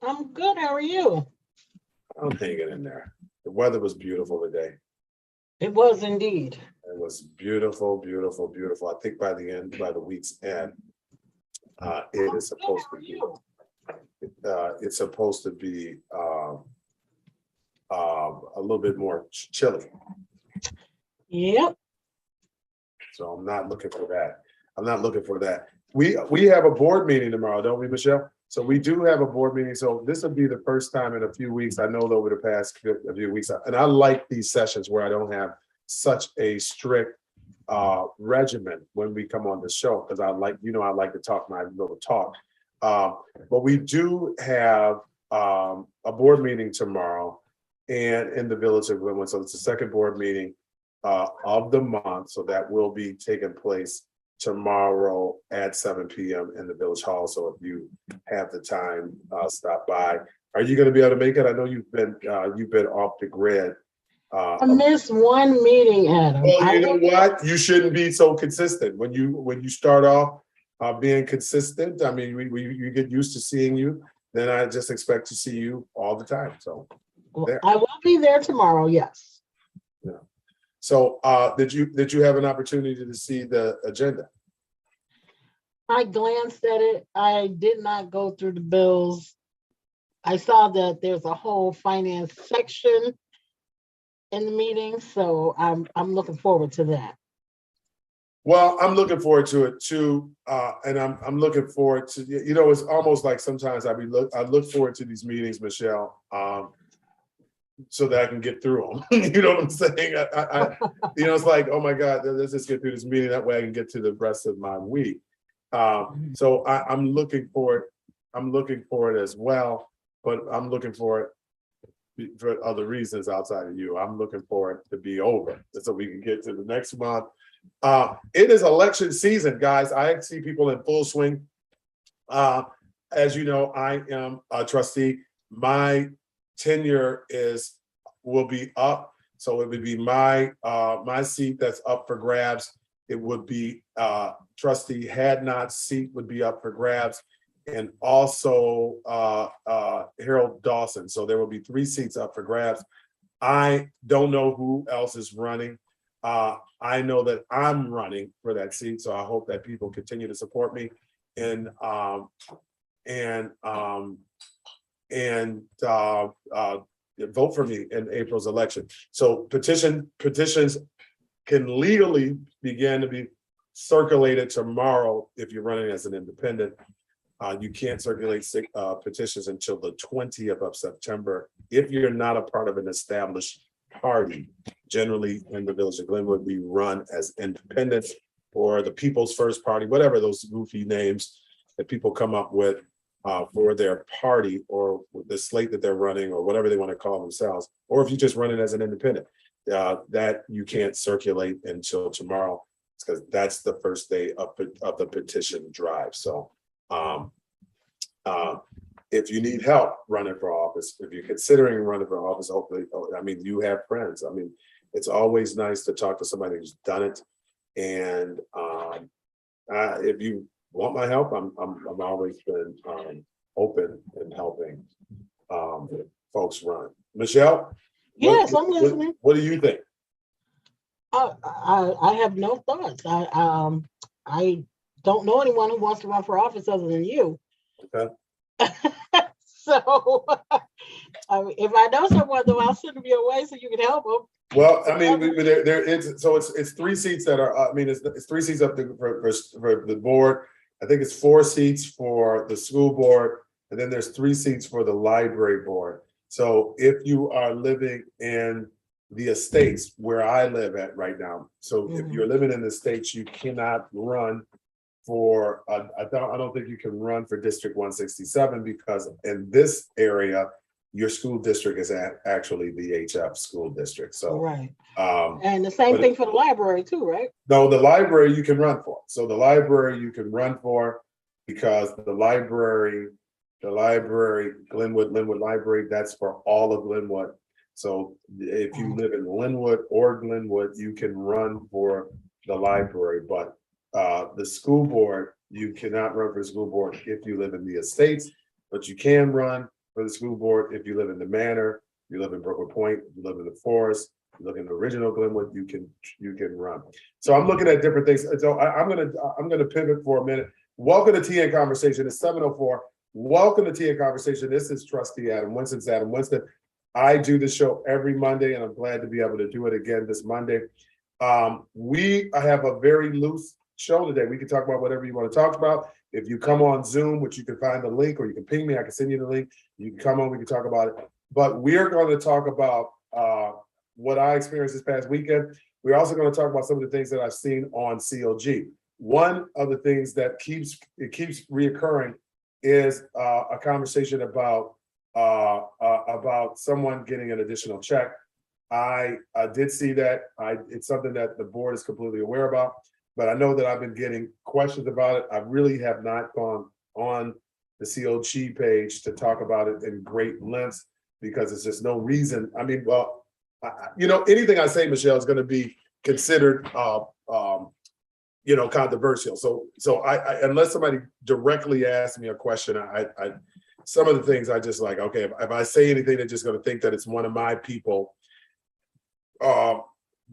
I'm good. How are you? I'm hanging in there. The weather was beautiful today. It was indeed. It was beautiful, beautiful, beautiful. I think by the week's end, it I'm is good. supposed How to are be. you? It's supposed to be a little bit more chilly. Yep. So I'm not looking for that. I'm not looking for that. We have a board meeting tomorrow, don't we, Michelle? So we do have a board meeting. So this will be the first time in a few weeks. I know that over the past few weeks, and I like these sessions where I don't have such a strict regimen when we come on the show, because I like to talk my little talk. But we do have a board meeting tomorrow and in the village of Glenwood. So it's the second board meeting of the month. So that will be taking place tomorrow at 7 p.m. in the village hall. So if you have the time, stop by. Are you going to be able to make it? I know you've been off the grid. I missed one meeting, Adam. Well, you know what? You shouldn't be so consistent. When you start off being consistent, I mean, you get used to seeing you, then I just expect to see you all the time. So there. I will be there tomorrow. Yes. Yeah. So did you have an opportunity to see the agenda? I glanced at it. I did not go through the bills. I saw that there's a whole finance section in the meeting, so I'm looking forward to that. Well, I'm looking forward to it too, and I'm looking forward to, it's almost like sometimes I look forward to these meetings, Michelle, so that I can get through them. You know what I'm saying? It's like, oh my God, let's just get through this meeting, that way I can get to the rest of my week. So I'm looking for it. I'm looking for it as well, but I'm looking for it for other reasons outside of you. I'm looking for it to be over so we can get to the next month. It is election season, guys. I see people in full swing. As you know, I am a trustee. My tenure will be up, so it would be my seat that's up for grabs. It would be trustee Hadnot's seat would be up for grabs, and also Harold Dawson. So there will be 3 seats up for grabs. I don't know who else is running. I know that I'm running for that seat, so I hope that people continue to support me and vote for me in April's election. So petitions can legally begin to be circulated tomorrow if you're running as an independent. You can't circulate petitions until the 20th of September if you're not a part of an established party. Generally, in the village of Glenwood, we run as independents or the People's First Party, whatever those goofy names that people come up with for their party or the slate that they're running or whatever they want to call themselves. Or if you're just running as an independent, that you can't circulate until tomorrow, because that's the first day of the petition drive. So if you need help running for office, if you're considering running for office, hopefully, you have friends. It's always nice to talk to somebody who's done it. And if you want my help, I'm always been open and helping folks run. Michelle? Yes, I'm listening. What do you think? I have no thoughts. I don't know anyone who wants to run for office other than you. Okay. So if I know someone, though, I'll send them your way so you can help them. Well, it's 3 seats that are. It's 3 seats up for the board. I think it's 4 seats for the school board, and then there's 3 seats for the library board. So if you are living in the estates where I live at right now, so if you're living in the estates, you cannot run for. I don't think you can run for District 167 because in this area, your school district is actually the HF school district. So right. And the same thing for the library too, right? No, the library you can run for. So the library you can run for because the library, Glenwood Library, that's for all of Glenwood. So if you live in Linwood or Glenwood, you can run for the library, but the school board, you cannot run for the school board if you live in the estates, but you can run for the school board. If you live in the Manor, you live in Brooklyn Point, you live in the Forest, you live in the original Glenwood, you can run. So I'm looking at different things. So I'm gonna pivot for a minute. Welcome to TN Conversation. It's 7:04. Welcome to TN Conversation. This is Trustee Adam Winston. It's Adam Winston. I do the show every Monday, and I'm glad to be able to do it again this Monday. We have a very loose show today. We can talk about whatever you want to talk about. If you come on Zoom, which you can find the link, or you can ping me, I can send you the link. You can come on, we can talk about it. But we're going to talk about what I experienced this past weekend. We're also going to talk about some of the things that I've seen on COG. One of the things that keeps reoccurring is a conversation about someone getting an additional check. I did see that. It's something that the board is completely aware about, but I know that I've been getting questions about it. I really have not gone on the COG page to talk about it in great lengths because there's just no reason. I mean, well, anything I say, Michelle, is going to be considered, controversial. So I unless somebody directly asks me a question, I some of the things I just like, okay, if I say anything, they're just going to think that it's one of my people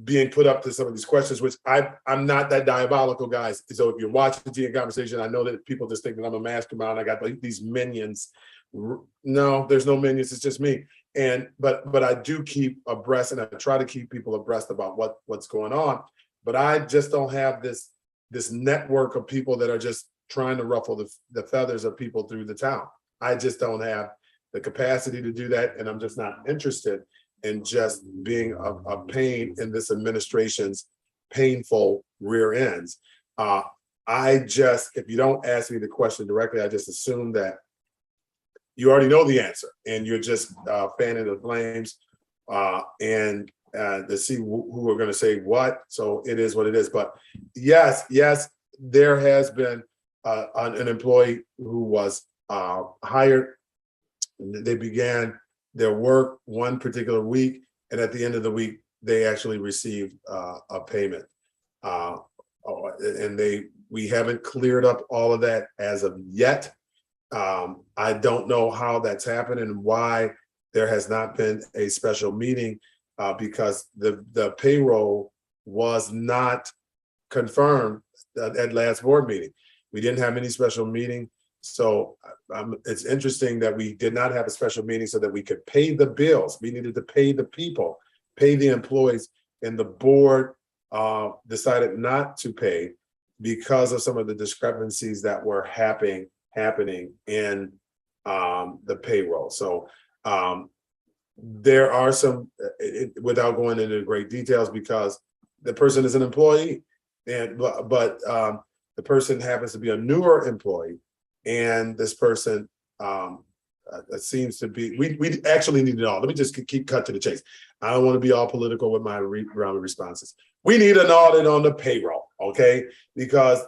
being put up to some of these questions, which I'm not that diabolical, guys. So if you're watching the TN Conversation, I know that people just think that I'm a mastermind. I got like these minions. No, there's no minions. It's just me. But I do keep abreast, and I try to keep people abreast about what's going on. But I just don't have this network of people that are just trying to ruffle the feathers of people through the town. I just don't have the capacity to do that, and I'm just not interested in just being a pain in this administration's painful rear ends. If you don't ask me the question directly, I just assume that you already know the answer and you're just fanning the flames and to see who are going to say what. So it is what it is. But yes, there has been an employee who was hired. They began their work one particular week, and at the end of the week, they actually received a payment. And we haven't cleared up all of that as of yet. I don't know how that's happened and why there has not been a special meeting because the payroll was not confirmed at last board meeting. We didn't have any special meeting. So it's interesting that we did not have a special meeting so that we could pay the bills. We needed to pay the people, pay the employees, and the board decided not to pay because of some of the discrepancies that were happening in the payroll. So there are some, without going into great details, because the person is an employee, but the person happens to be a newer employee. And this person seems to be, we actually need it all. Let me just keep cut to the chase. I don't want to be all political with my round of responses. We need an audit on the payroll, okay? Because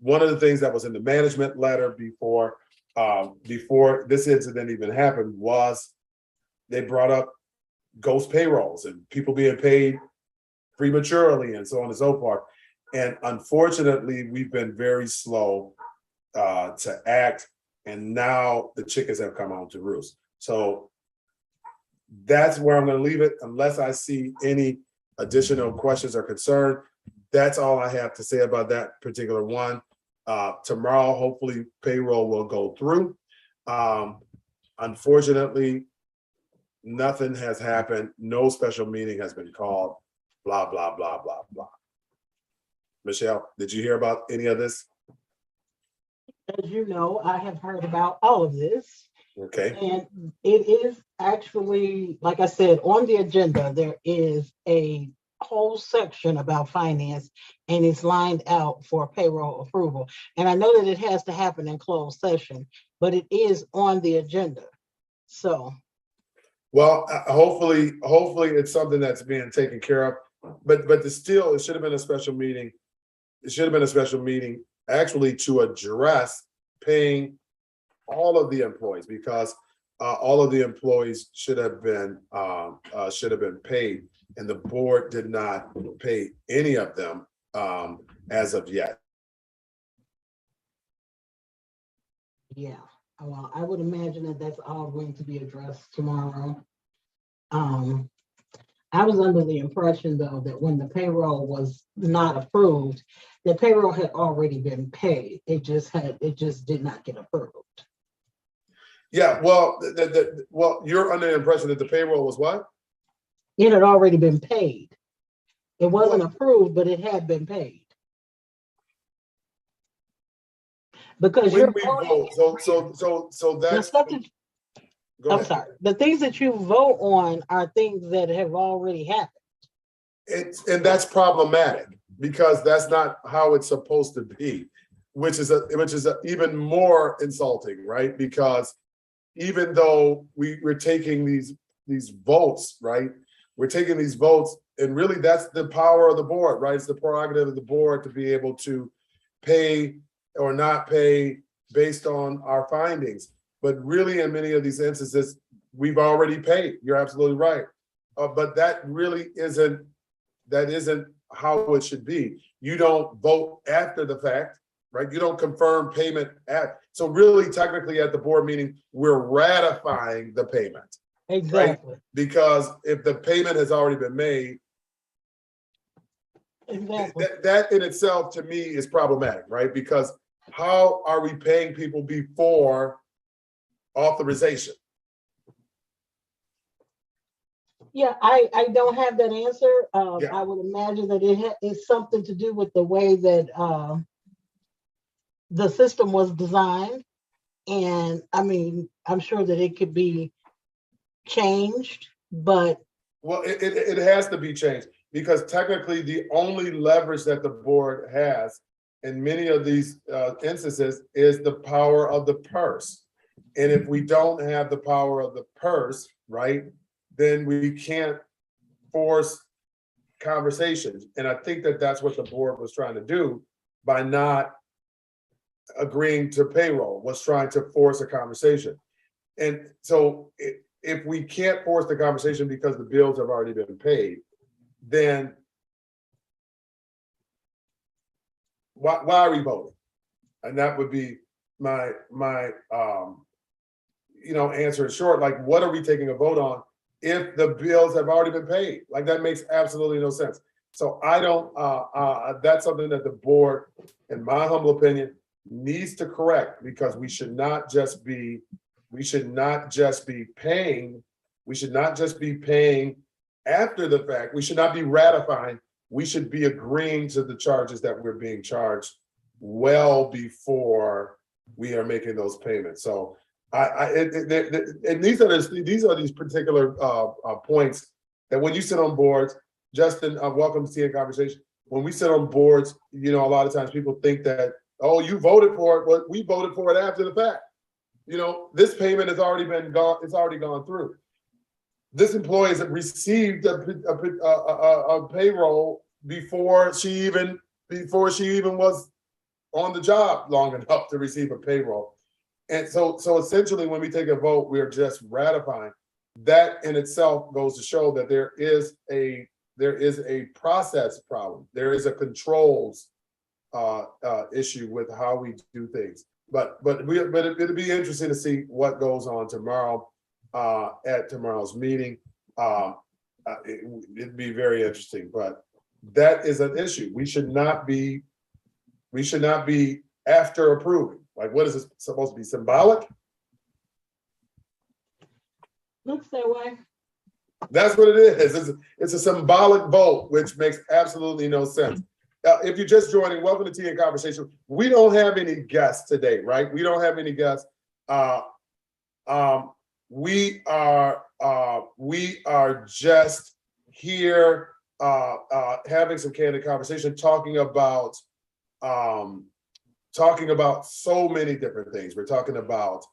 one of the things that was in the management letter before this incident even happened was they brought up ghost payrolls and people being paid prematurely and so on and so forth. And unfortunately, we've been very slow to act, and now the chickens have come home to roost. So that's where I'm going to leave it, unless I see any additional questions or concern. That's all I have to say about that particular one. Tomorrow, hopefully, payroll will go through. Unfortunately, nothing has happened. No special meeting has been called. Blah, blah, blah, blah, blah. Michelle, did you hear about any of this? As you know, I have heard about all of this. Okay. And it is actually, like I said, on the agenda, there is a whole section about finance, and it's lined out for payroll approval. And I know that it has to happen in closed session, but it is on the agenda. So. Well, hopefully it's something that's being taken care of. But it should have been a special meeting. It should have been a special meeting actually to address paying all of the employees, because all of the employees should have been paid, and the board did not pay any of them as of yet. Yeah. Well, I would imagine that that's all going to be addressed tomorrow. Um, I was under the impression though that when the payroll was not approved, the payroll had already been paid. It just did not get approved. Yeah, well, well, you're under the impression that the payroll was what? It had already been paid. It wasn't Well, approved, but it had been paid. Because when you're we voting, vote, so the that's, stuff that, go I'm ahead. sorry, the things that you vote on are things that have already happened. And that's problematic because that's not how it's supposed to be, which is even more insulting, right? Because even though we're taking these votes, right? We're taking these votes, and really that's the power of the board, right? It's the prerogative of the board to be able to pay or not pay based on our findings. But really, in many of these instances, we've already paid. You're absolutely right. But that really isn't how it should be. You don't vote after the fact, right? You don't confirm payment so really technically at the board meeting, we're ratifying the payment, right? Exactly. Because if the payment has already been made, Exactly. that in itself to me is problematic, right? Because how are we paying people before authorization? Yeah, I don't have that answer. Yeah. I would imagine that it's something to do with the way that the system was designed. And I mean, I'm sure that it could be changed, but Well, it has to be changed because technically the only leverage that the board has in many of these instances is the power of the purse. And if we don't have the power of the purse, right, then we can't force conversations. And I think that that's what the board was trying to do by not agreeing to payroll, was trying to force a conversation. And so if we can't force the conversation because the bills have already been paid, then why are we voting? And that would be my answer in short. Like, what are we taking a vote on if the bills have already been paid? Like, that makes absolutely no sense. So I don't. That's something that the board, in my humble opinion, needs to correct, because we should not just be paying. We should not just be paying after the fact. We should not be ratifying. We should be agreeing to the charges that we're being charged well before we are making those payments. So and these are these particular points that when you sit on boards, Justin, welcome to TN Conversation. When we sit on boards, a lot of times people think that, oh, you voted for it, but we voted for it after the fact. This payment has already been gone. It's already gone through. This employee has received a payroll before she even was on the job long enough to receive a payroll. And so essentially, when we take a vote, we're just ratifying. That in itself goes to show that there is a process problem. There is a controls issue with how we do things. But it'll be interesting to see what goes on tomorrow at tomorrow's meeting. It'd be very interesting, but that is an issue. We should not be after approving. Like, what is this supposed to be, symbolic? looks that way. That's what it is. It's a symbolic vote, which makes absolutely no sense. If you're just joining, welcome to TN Conversation. We don't have any guests today, right? We don't have any guests. We are just here having some candid conversation, talking about so many different things. We're talking about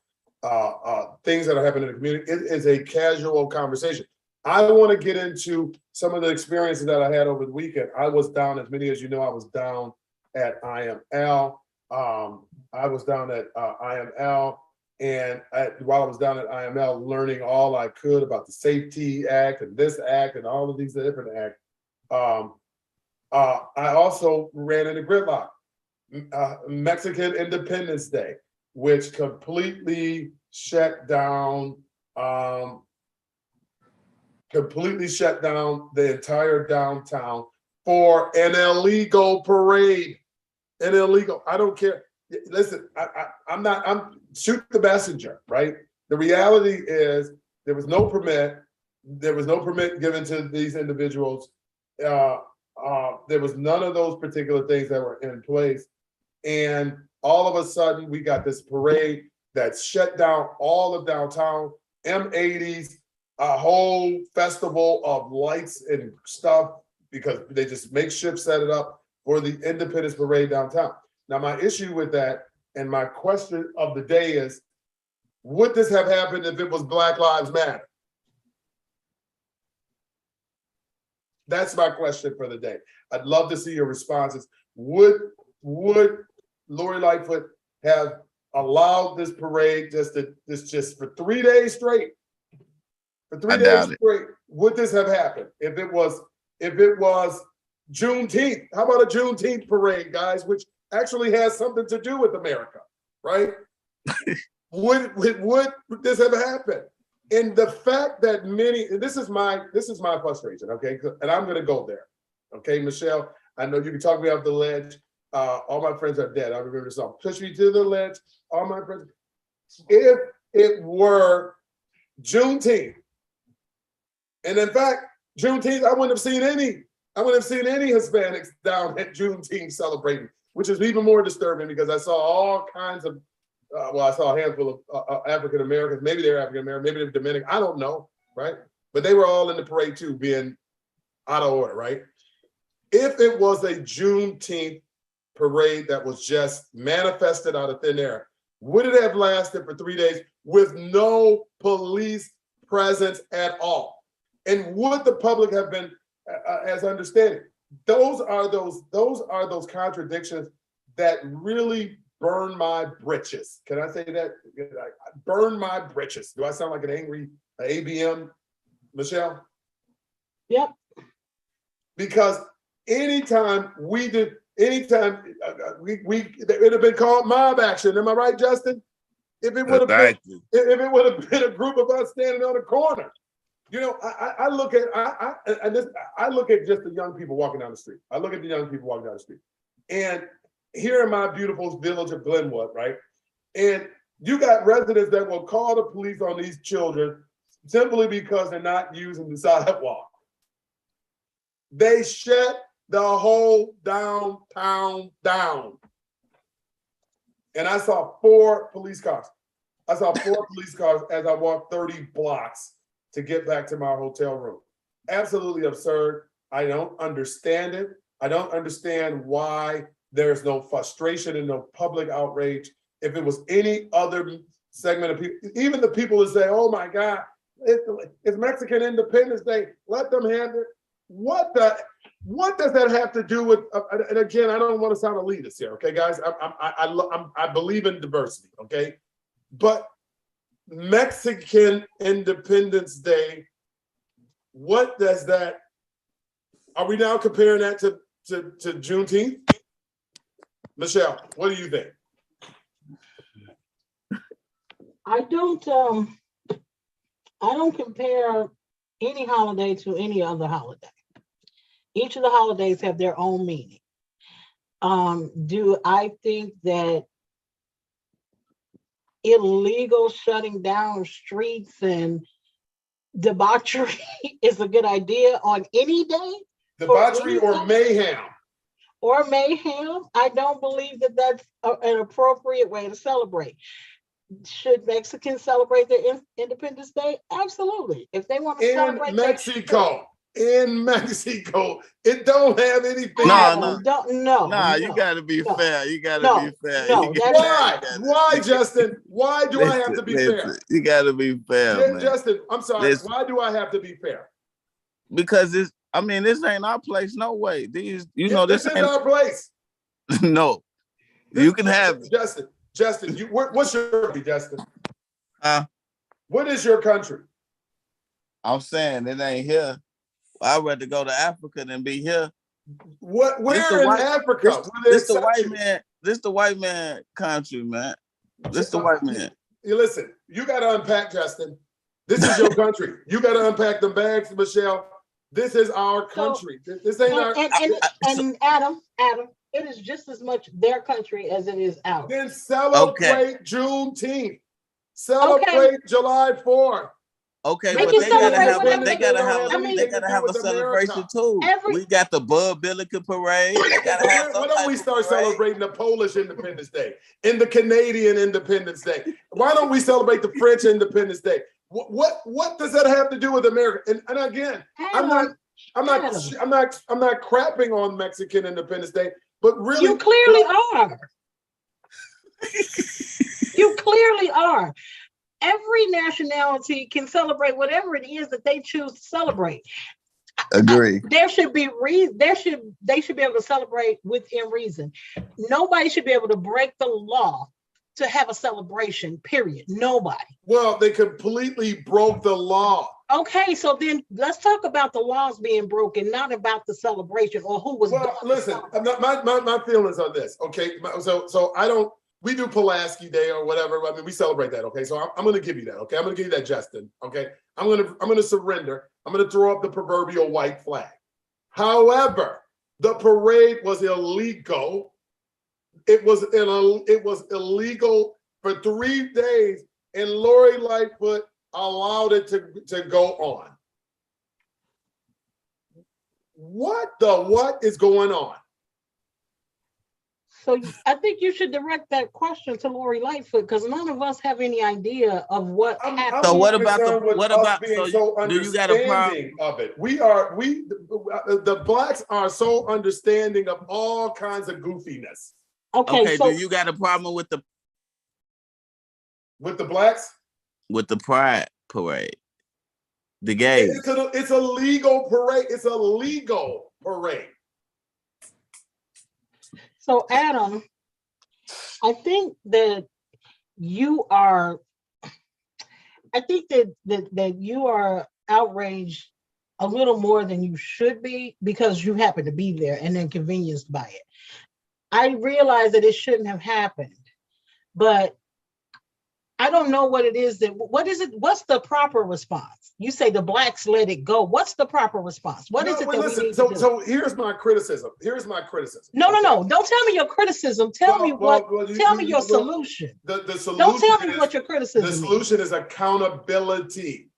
things that are happening in the community. It is a casual conversation. I want to get into some of the experiences that I had over the weekend. I was down, as many as you know, I was down at IML. I was down at IML, and while I was down at IML, learning all I could about the Safety Act and this act and all of these different acts. I also ran into gridlock. Mexican Independence Day. which completely shut down the entire downtown for an illegal parade. An illegal, I don't care. Listen, I'm shoot the messenger, right? The reality is there was no permit. There was no permit given to these individuals. There was none of those particular things that were in place. And all of a sudden, we got this parade that shut down all of downtown, M80s, a whole festival of lights and stuff, because they just makeshift set it up for the Independence Parade downtown. Now, my issue with that and my question of the day is, would this have happened if it was Black Lives Matter? That's my question for the day. I'd love to see your responses. Would Lori Lightfoot have allowed this parade just for 3 days straight? For 3 days straight, would this have happened if it was Juneteenth? How about a Juneteenth parade, guys, which actually has something to do with America, right? would this have happened? And the fact that many, and this is my frustration, okay? And I'm gonna go there, okay, Michelle? I know you can talk me off the ledge. All my friends are dead. I remember the song. Push me to the ledge. All my friends. If it were Juneteenth, and in fact, Juneteenth, I wouldn't have seen any Hispanics down at Juneteenth celebrating, which is even more disturbing because I saw all kinds of, I saw a handful of African Americans. Maybe they're African American, maybe they're Dominican. I don't know, right? But they were all in the parade too, being out of order, right? If it was a Juneteenth parade that was just manifested out of thin air, would it have lasted for 3 days with no police presence at all? And would the public have been as understanding? Those are those contradictions that really burn my britches. Can I say that? Burn my britches. Do I sound like an angry ABM, Michelle? Yep. Because anytime it would have been called mob action. Am I right, Justin? If it would have been a group of us standing on a corner. You know, I look at just the young people walking down the street. I look at the young people walking down the street. And here in my beautiful village of Glenwood, right? And you got residents that will call the police on these children simply because they're not using the sidewalk. They shut the whole downtown down. And I saw 4 police cars. I saw 4 police cars as I walked 30 blocks to get back to my hotel room. Absolutely absurd. I don't understand it. I don't understand why there's no frustration and no public outrage. If it was any other segment of people, even the people that say, oh my God, it's Mexican Independence Day, let them have it. What does that have to do with, and again, I don't want to sound elitist here, okay, guys? I believe in diversity, okay? But Mexican Independence Day, what does that, are we now comparing that to Juneteenth? Michelle, what do you think? I don't compare any holiday to any other holiday. Each of the holidays have their own meaning. Do I think that illegal shutting down streets and debauchery is a good idea on any day? Debauchery or mayhem? Or mayhem? I don't believe that that's an appropriate way to celebrate. Should Mexicans celebrate their Independence Day? Absolutely. If they want to celebrate in Mexico, it don't have anything. No. You gotta be fair. You gotta be fair. No, why, Justin? Why do I have to be fair? You gotta be fair, man. Justin, I'm sorry. Why do I have to be fair? Because this ain't our place, no way. This is our place. No, you can have it. Justin, what's your country, Justin? What is your country? I'm saying it ain't here. I'd rather go to Africa than be here. Where in Africa? This the white man country, man. This the white man. You listen, you got to unpack, Justin. This is your country. You got to unpack them bags, Michelle. This is our country. This ain't our. And Adam, it is just as much their country as it is ours. Then celebrate Juneteenth. Celebrate July 4th. Okay, They but can they gotta have celebrate they gotta whatever have they want. they gotta have a celebration too. Every- We got the Bud Billiken parade. They gotta have Why don't we start parade. celebrating the Polish Independence Day and the Canadian Independence Day? Why don't we celebrate the French Independence Day? What does that have to do with America? And again, I'm not crapping on Mexican Independence Day, but really, you clearly are. You clearly are. Every nationality can celebrate whatever it is that they choose to celebrate. Agree. There should be they should be able to celebrate within reason. Nobody should be able to break the law to have a celebration, period. Nobody. Well, they completely broke the law. Okay, so then let's talk about the laws being broken, not about the celebration or who was. Well, listen, my feelings on this. Okay, so I don't. We do Pulaski Day or whatever. I mean, we celebrate that. Okay, so I'm going to give you that. Okay, I'm going to give you that, Justin. Okay, I'm going to surrender. I'm going to throw up the proverbial white flag. However, the parade was illegal. It was illegal for 3 days, and Lori Lightfoot allowed it to go on. What is going on? So I think you should direct that question to Lori Lightfoot because none of us have any idea of what happened. So what about being so do you got a problem of it? The blacks are so understanding of all kinds of goofiness. Okay, so do you got a problem with the blacks? With the pride parade? The gays. It's a legal parade. It's a legal parade. So Adam, I think that you are outraged a little more than you should be because you happen to be there and inconvenienced by it. I realize that it shouldn't have happened, but I don't know what it is what's the proper response? You say the blacks let it go. What's the proper response? What is it that we need to do? So here's my criticism. No. Don't tell me your criticism. Tell me your solution. The solution. Don't tell me what your criticism is. The solution is accountability.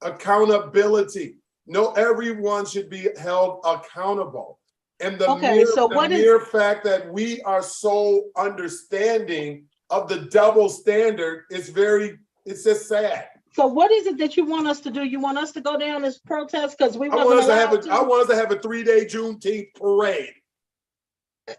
Accountability. No, everyone should be held accountable. And the mere fact that we are so understanding of the double standard is it's just sad. So what is it that you want us to do? You want us to go down as protest because we I want us to have a 3-day Juneteenth parade.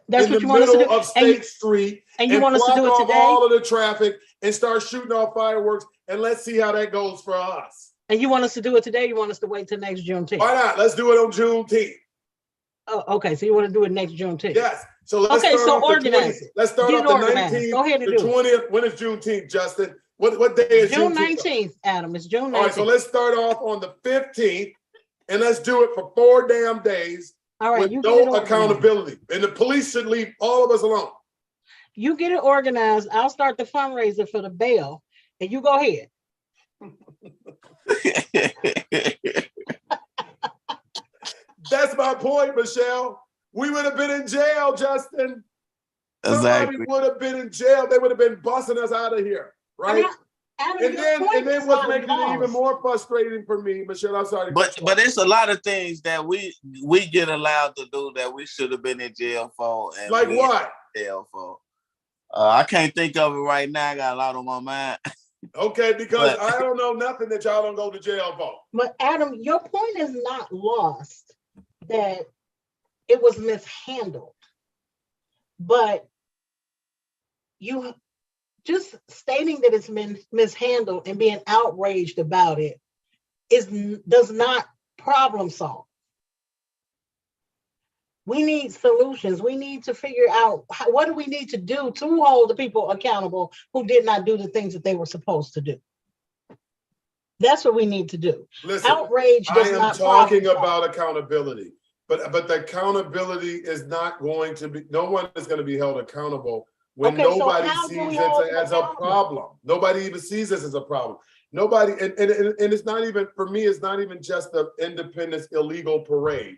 That's what you want us to do. Of State Street, and you want us to do it today? All of the traffic and start shooting off fireworks, and let's see how that goes for us. And you want us to do it today? You want us to wait till next Juneteenth? Why not? Let's do it on Juneteenth. Oh, okay. So you want to do it next Juneteenth? Yes. So let's organize it. Let's start off the 19th. Go ahead and the 20th. When is Juneteenth, Justin? What day is June 19th, Adam? It's June 19th. All right, so let's start off on the 15th, and let's do it for 4 damn days. All right, with no accountability, and the police should leave all of us alone. You get it organized. I'll start the fundraiser for the bail, and you go ahead. That's my point, Michelle. We would have been in jail, Justin. Exactly. Somebody would have been in jail. They would have been busting us out of here, right? And then what's making it even more frustrating for me, Michelle, I'm sorry. But it's a lot of things that we get allowed to do that we should have been in jail for. And like what? Jail for. I can't think of it right now. I got a lot on my mind. Okay, because I don't know nothing that y'all don't go to jail for. But Adam, your point is not lost that it was mishandled. But you just stating that it's been mishandled and being outraged about it does not problem solve. We need solutions. We need to figure out what do we need to do to hold the people accountable who did not do the things that they were supposed to do. That's what we need to do. Listen, outrage does not talking about accountability, but the accountability is not going to be. No one is going to be held accountable when Okay, so nobody how do sees we it hold them as a accountable? problem. Nobody even sees this as a problem. Nobody, and it's not even, for me, it's not even just the Independence illegal parade.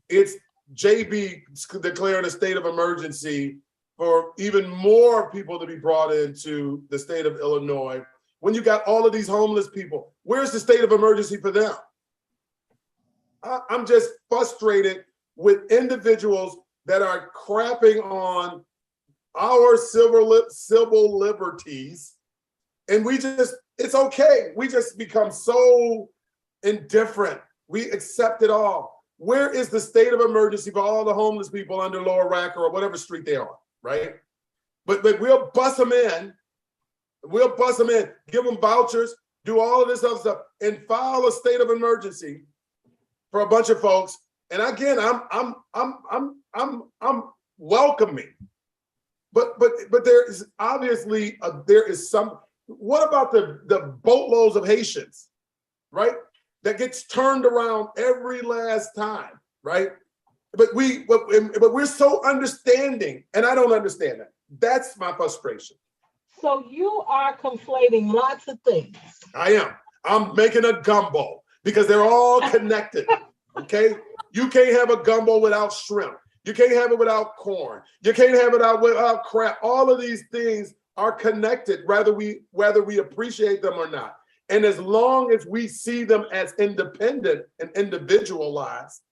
It's JB declaring a state of emergency for even more people to be brought into the state of Illinois. When you got all of these homeless people, where's the state of emergency for them? I'm just frustrated with individuals that are crapping on our civil liberties, and it's okay. We just become so indifferent. We accept it all. Where is the state of emergency for all the homeless people under Lower Racker or whatever street they're on, right? But we'll bust them in. We'll bust them in, give them vouchers, do all of this other stuff, and file a state of emergency for a bunch of folks. And again, I'm welcoming. But there is obviously there is some. What about the boatloads of Haitians, right? That gets turned around every last time, right? But we're so understanding, and I don't understand that. That's my frustration. So you are conflating lots of things. I am. I'm making a gumbo because they're all connected. Okay, you can't have a gumbo without shrimp. You can't have it without corn. You can't have it without crap. All of these things are connected, whether we appreciate them or not. And as long as we see them as independent and individualized,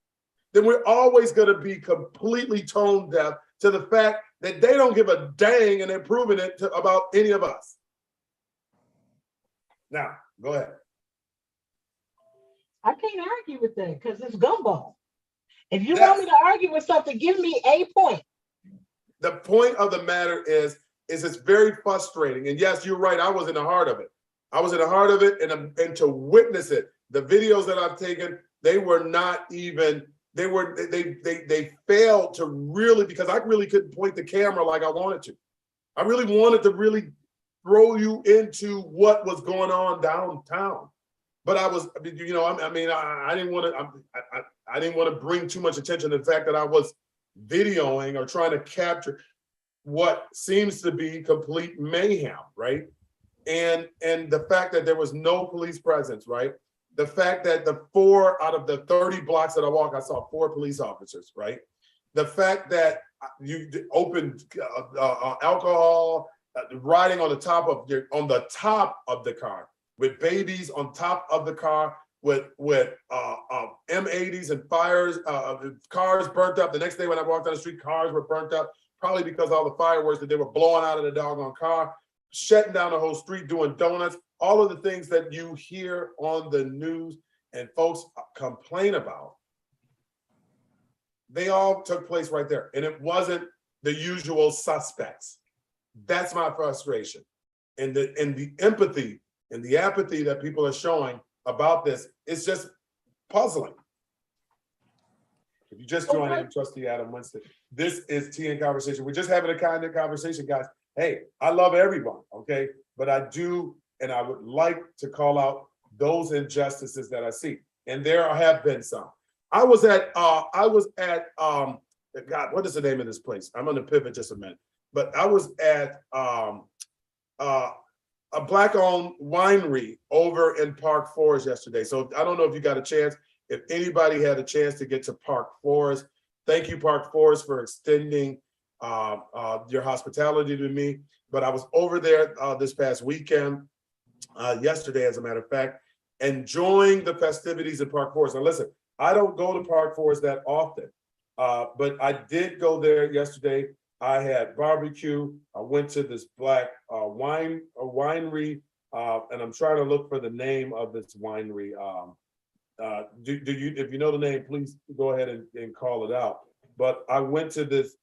then we're always going to be completely tone deaf to the fact that they don't give a dang and they're proving it about any of us. Now, go ahead. I can't argue with that because it's gumbo. If you want me to argue with something, give me a point. The point of the matter is it's very frustrating. And yes, you're right. I was in the heart of it. I was in the heart of it, and to witness it, the videos that I've taken, they were not even. They failed to really, because I really couldn't point the camera like I wanted to. I really wanted to really throw you into what was going on downtown. But I was, you know, I mean, I didn't want to. I didn't want to bring too much attention to the fact that I was videoing or trying to capture what seems to be complete mayhem, right? And the fact that there was no police presence, right? The fact that the 4 out of the 30 blocks that I walked, I saw 4 police officers, right? The fact that you opened alcohol, riding on the top of the car, with babies on top of the car, with M80s and fires, cars burnt up. The next day when I walked down the street, cars were burnt up, probably because all the fireworks that they were blowing out of the doggone car, shutting down the whole street, doing donuts, all of the things that you hear on the news and folks complain about. They all took place right there. And it wasn't the usual suspects. That's my frustration. And the empathy and the apathy that people are showing about this is just puzzling. If you just joined, I'm Trustee Adam Winston. This is Tea and Conversation. We're just having a kind of conversation, guys. Hey, I love everyone, okay? But I do, and I would like to call out those injustices that I see. And there have been some. I was at God, what is the name of this place? I'm gonna pivot just a minute. But I was at a Black-owned winery over in Park Forest yesterday. So I don't know if you got a chance. If anybody had a chance to get to Park Forest, thank you, Park Forest, for extending your hospitality to me. But I was over there this past weekend, yesterday, as a matter of fact, enjoying the festivities in Park Forest. Now, listen, I don't go to Park Forest that often, but I did go there yesterday. I had barbecue. I went to this Black winery, and I'm trying to look for the name of this winery. If you know the name, please go ahead and call it out. But I went to this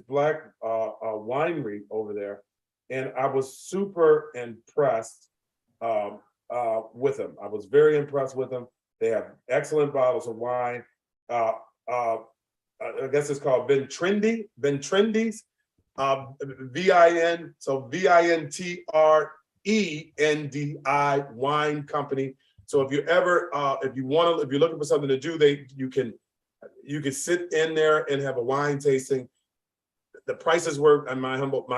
Black winery over there, and I was super impressed with them. I was very impressed with them. They have excellent bottles of wine. I guess it's called Vintrendies, VIN, so VINTRENDI wine company. So if you ever, if you're looking for something to do, you can sit in there and have a wine tasting. the prices were, in my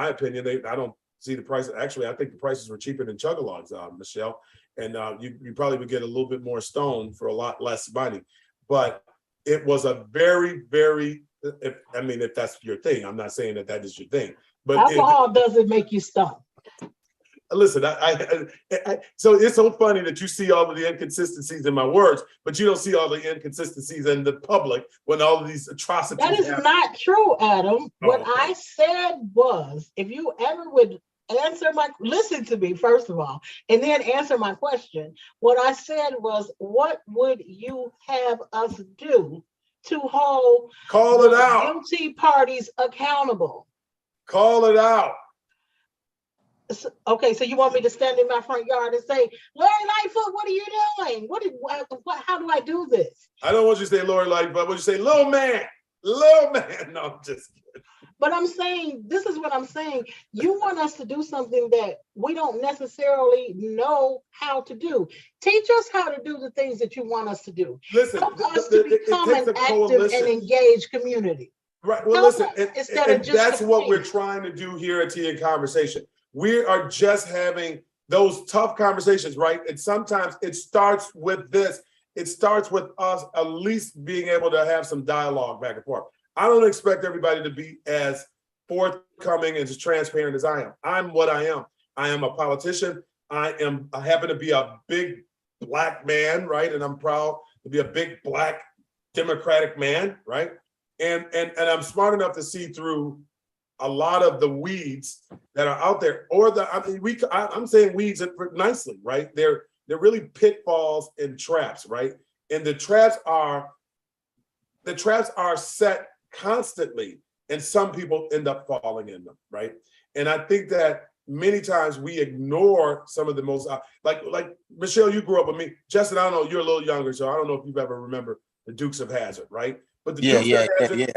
opinion, I don't see the price. Actually, I think the prices were cheaper than Chug-a-Logs, Michelle. And you probably would get a little bit more stone for a lot less money. But it was a very, very, if that's your thing, I'm not saying that is your thing. But alcohol doesn't make you stoned. Listen, so it's so funny that you see all of the inconsistencies in my words, but you don't see all the inconsistencies in the public when all of these atrocities That is happen. not true, Adam. What okay. I said was, if you ever would listen to me, first of all, and then answer my question. What I said was, what would you have us do to hold Call it out. guilty parties accountable? Call it out. Okay, so you want me to stand in my front yard and say, Lori Lightfoot, what are you doing? How do I do this? I don't want you to say Lori Lightfoot, but I want you to say little man. No, I'm just kidding. But I'm saying, this is what I'm saying. You want us to do something that we don't necessarily know how to do. Teach us how to do the things that you want us to do. Listen, help us to become an active and engaged community. Right. Well, listen, that's what we're trying to do here at Tea and Conversation. We are just having those tough conversations, right? And sometimes it starts with this. It starts with us at least being able to have some dialogue back and forth. I don't expect everybody to be as forthcoming and as transparent as I am. I'm what I am. I am a politician. I happen to be a big Black man, right? And I'm proud to be a big Black Democratic man, right? And I'm smart enough to see through a lot of the weeds that are out there, I'm saying weeds nicely, right? They're really pitfalls and traps, right? And the traps are set constantly, and some people end up falling in them, right? And I think that many times we ignore some of the most, like Michelle, you grew up with me. Justin, I don't know, you're a little younger, so I don't know if you've ever remember the Dukes of Hazzard, right? But the Dukes of Hazzard,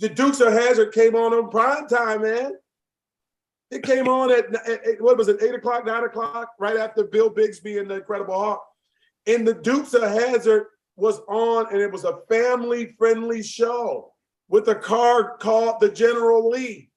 the Dukes of Hazzard came on prime time, man. It came on at what was it, 8 o'clock, 9 o'clock, right after Bill Bixby and the Incredible Hulk. And the Dukes of Hazzard was on, and it was a family-friendly show with a car called the General Lee,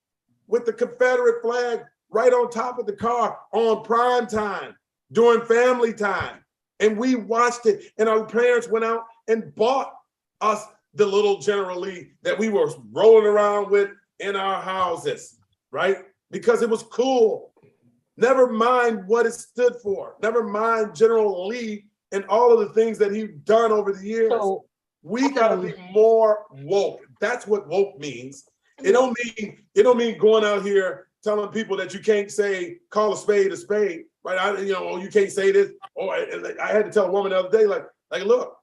with the Confederate flag right on top of the car on prime time during family time. And we watched it, and our parents went out and bought us the little General Lee that we were rolling around with in our houses, right? Because it was cool. Never mind what it stood for. Never mind General Lee and all of the things that he's done over the years. So, we gotta be more woke. That's what woke means. It don't mean going out here telling people that you can't call a spade, right? You can't say this. I had to tell a woman the other day, like, look,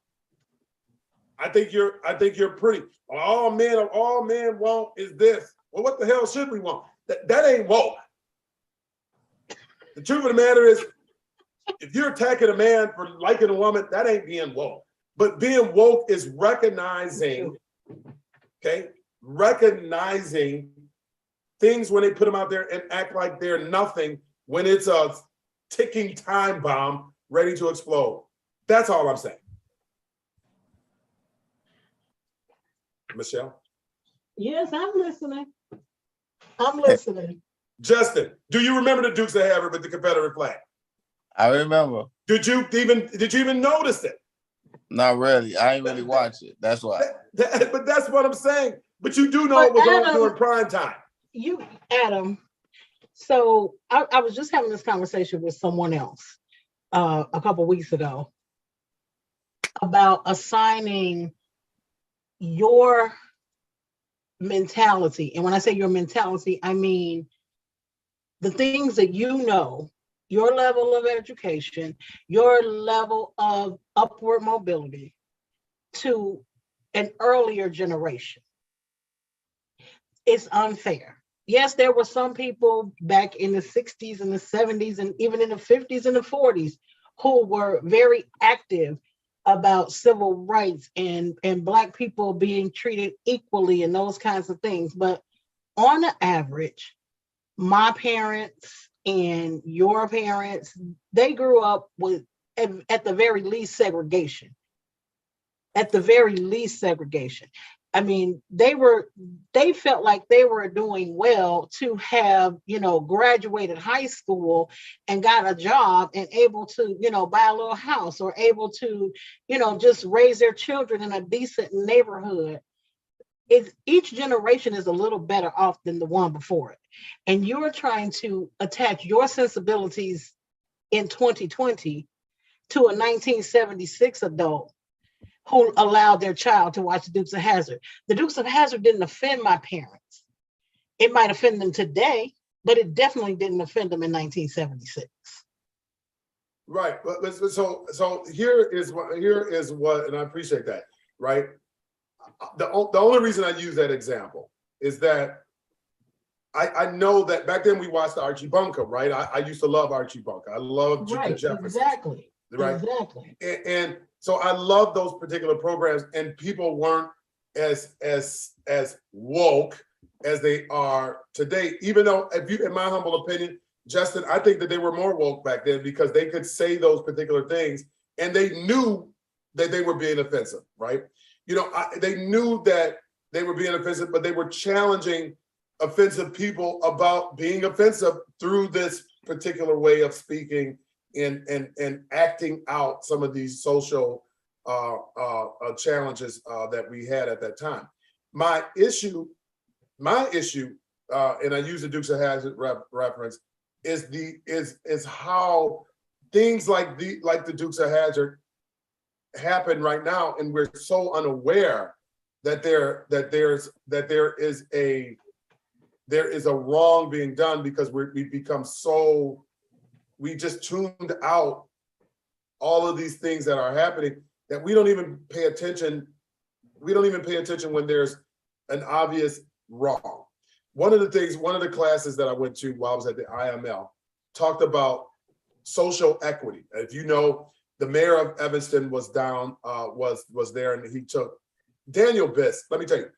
I think you're pretty. All men want is this. Well, what the hell should we want? That ain't woke. The truth of the matter is, if you're attacking a man for liking a woman, that ain't being woke. But being woke is recognizing things when they put them out there and act like they're nothing when it's a ticking time bomb ready to explode. That's all I'm saying. Michelle? Yes, I'm listening. I'm listening. Justin, do you remember the Dukes of Hazzard with the Confederate flag? I remember. Did you even notice it? Not really. I ain't really watch it. That's why. But that's what I'm saying. But you do know it was on during prime time. Adam. So I was just having this conversation with someone else a couple weeks ago about assigning your mentality. And when I say your mentality, I mean the things that you know, your level of education, your level of upward mobility to an earlier generation. It's unfair. Yes, there were some people back in the 60s and the 70s and even in the 50s and the 40s who were very active about civil rights and Black people being treated equally and those kinds of things. But on the average, my parents and your parents, they grew up with, at the very least, segregation. At the very least, segregation. I mean, they felt like they were doing well to have, graduated high school and got a job and able to, buy a little house or able to, just raise their children in a decent neighborhood. Each generation is a little better off than the one before it. And you're trying to attach your sensibilities in 2020 to a 1976 adult who allowed their child to watch the Dukes of Hazzard. The Dukes of Hazzard didn't offend my parents. It might offend them today, but it definitely didn't offend them in 1976. Right. But so here is what, and I appreciate that. Right. The only reason I use that example is that I know that back then we watched Archie Bunker. Right. I used to love Archie Bunker. I loved Jefferson. Exactly. Right. Exactly. And so I love those particular programs, and people weren't as woke as they are today. Even though, in my humble opinion, Justin, I think that they were more woke back then because they could say those particular things, and they knew that they were being offensive, right? They knew that they were being offensive, but they were challenging offensive people about being offensive through this particular way of speaking and acting out some of these social challenges that we had at that time. My issue, and I use the Dukes of Hazzard reference, is how things like the Dukes of Hazzard happen right now, and we're so unaware that there is a wrong being done because we've become so. We just tuned out all of these things that are happening that we don't even pay attention. We don't even pay attention when there's an obvious wrong. One of the classes that I went to while I was at the IML talked about social equity. If you know, the mayor of Evanston was there, and he took Daniel Biss. Let me tell you,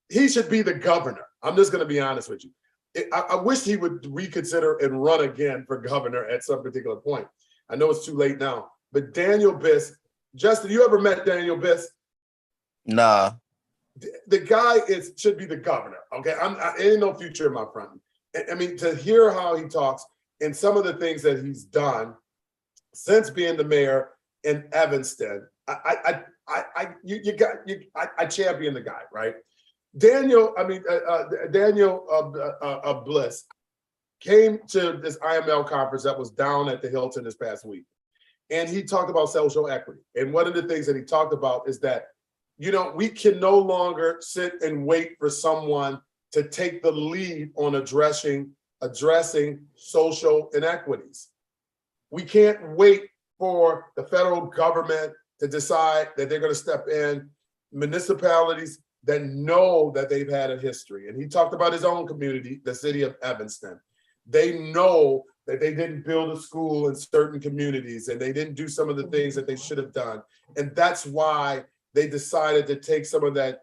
he should be the governor. I'm just going to be honest with you. I wish he would reconsider and run again for governor at some particular point. I know it's too late now, but Daniel Biss, Justin, you ever met Daniel Biss? Nah. The guy should be the governor. Okay, I ain't no future in my front. I mean, to hear how he talks and some of the things that he's done since being the mayor in Evanston, I champion the guy, right? Daniel Bliss came to this IML conference that was down at the Hilton this past week. And he talked about social equity. And one of the things that he talked about is that, we can no longer sit and wait for someone to take the lead on addressing social inequities. We can't wait for the federal government to decide that they're going to step in. Municipalities that know that they've had a history. And he talked about his own community, the city of Evanston. They know that they didn't build a school in certain communities and they didn't do some of the things that they should have done. And that's why they decided to take some of that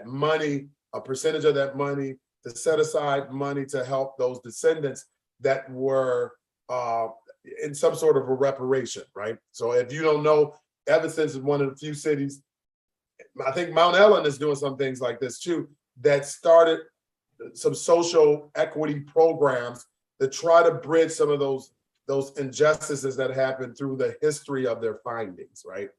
money, a percentage of that money, to set aside money to help those descendants that were in some sort of a reparation, right? So if you don't know, Evanston is one of the few cities, I think Mount Ellen is doing some things like this too, that started some social equity programs to try to bridge some of those injustices that happened through the history of their findings, right?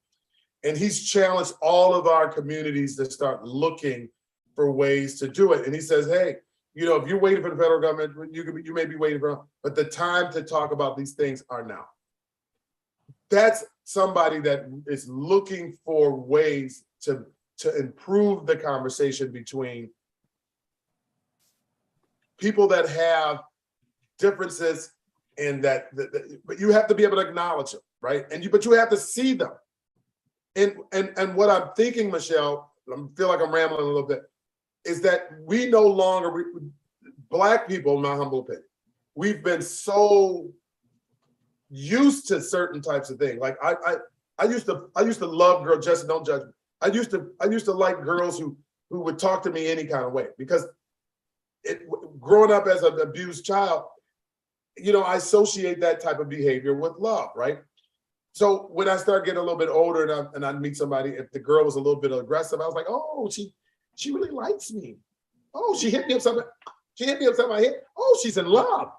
And he's challenged all of our communities to start looking for ways to do it. And he says, hey, if you're waiting for the federal government, you may be waiting for, but the time to talk about these things are now. That's somebody that is looking for ways to improve the conversation between people that have differences, and but you have to be able to acknowledge them, right? But you have to see them. And what I'm thinking, Michelle, I feel like I'm rambling a little bit, is that we no longer, Black people, in my humble opinion, we've been so used to certain types of things. Like I used to love girls. Justin, don't judge me. I used to like girls who would talk to me any kind of way, because growing up as an abused child, I associate that type of behavior with love, right? So when I start getting a little bit older and I'd meet somebody, if the girl was a little bit aggressive, I was like, oh, She really likes me. Oh, she hit me upside my head. Oh, she's in love.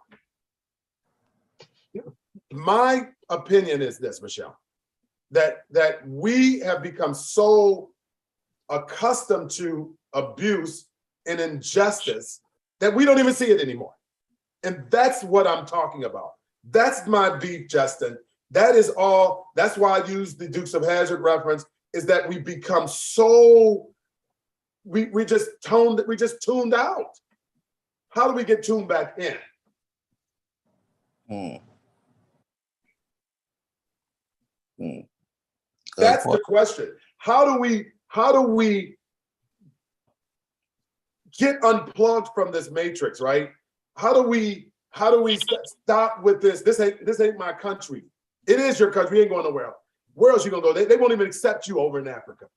My opinion is this, Michelle, that we have become so accustomed to abuse and injustice that we don't even see it anymore. And that's what I'm talking about. That's my beef, Justin. That is all. That's why I use the Dukes of Hazzard reference, is that we become so, we just tuned out. How do we get tuned back in? That's the question. How do we get unplugged from this matrix, right? How do we stop with this? This ain't my country. It is your country. You ain't going nowhere else. Where else you gonna go? They won't even accept you over in Africa.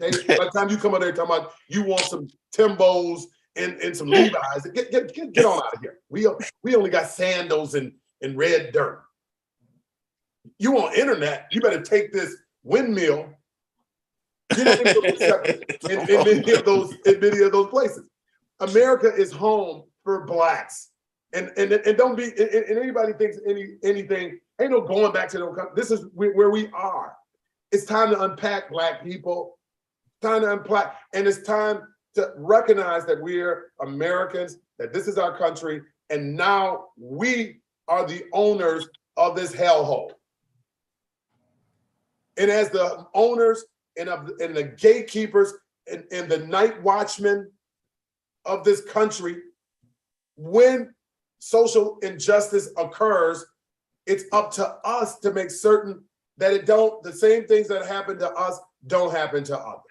Okay. By the time you come out there talking about you want some Timbos and some Levi's, get on out of here. We only got sandals and red dirt. You want internet? You better take this windmill. Get in many of those places. America is home for blacks, and don't be. And anybody thinks anything. Ain't no going back to no country. This is where we are. It's time to unpack, Black people. Time to unpack, and it's time to recognize that we're Americans. That this is our country, and now we are the owners of this hellhole. And as the owners and the gatekeepers and the night watchmen of this country, when social injustice occurs, it's up to us to make certain that the same things that happen to us don't happen to others.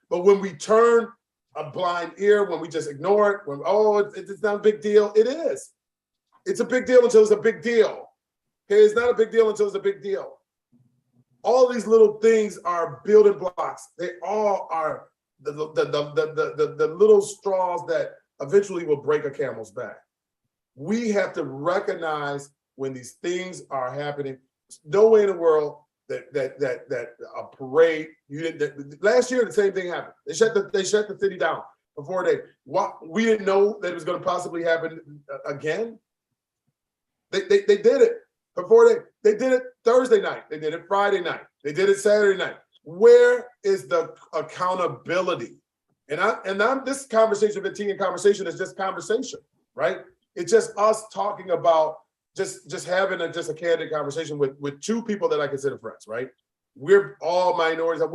But when we turn a blind ear, when we just ignore it, it's not a big deal. It is. It's a big deal until it's a big deal. Okay, it's not a big deal until it's a big deal. All these little things are building blocks. They all are the little straws that eventually will break a camel's back. We have to recognize when these things are happening. There's no way in the world that a parade. Last year the same thing happened. They shut the city down for 4 days. We didn't know that it was going to possibly happen again. They did it for 4 days. They did it Thursday night. They did it Friday night. They did it Saturday night. Where is the accountability? This conversation, fatigue and conversation is just conversation, right? It's just us talking about just having a candid conversation with two people that I consider friends, right? We're all minorities. I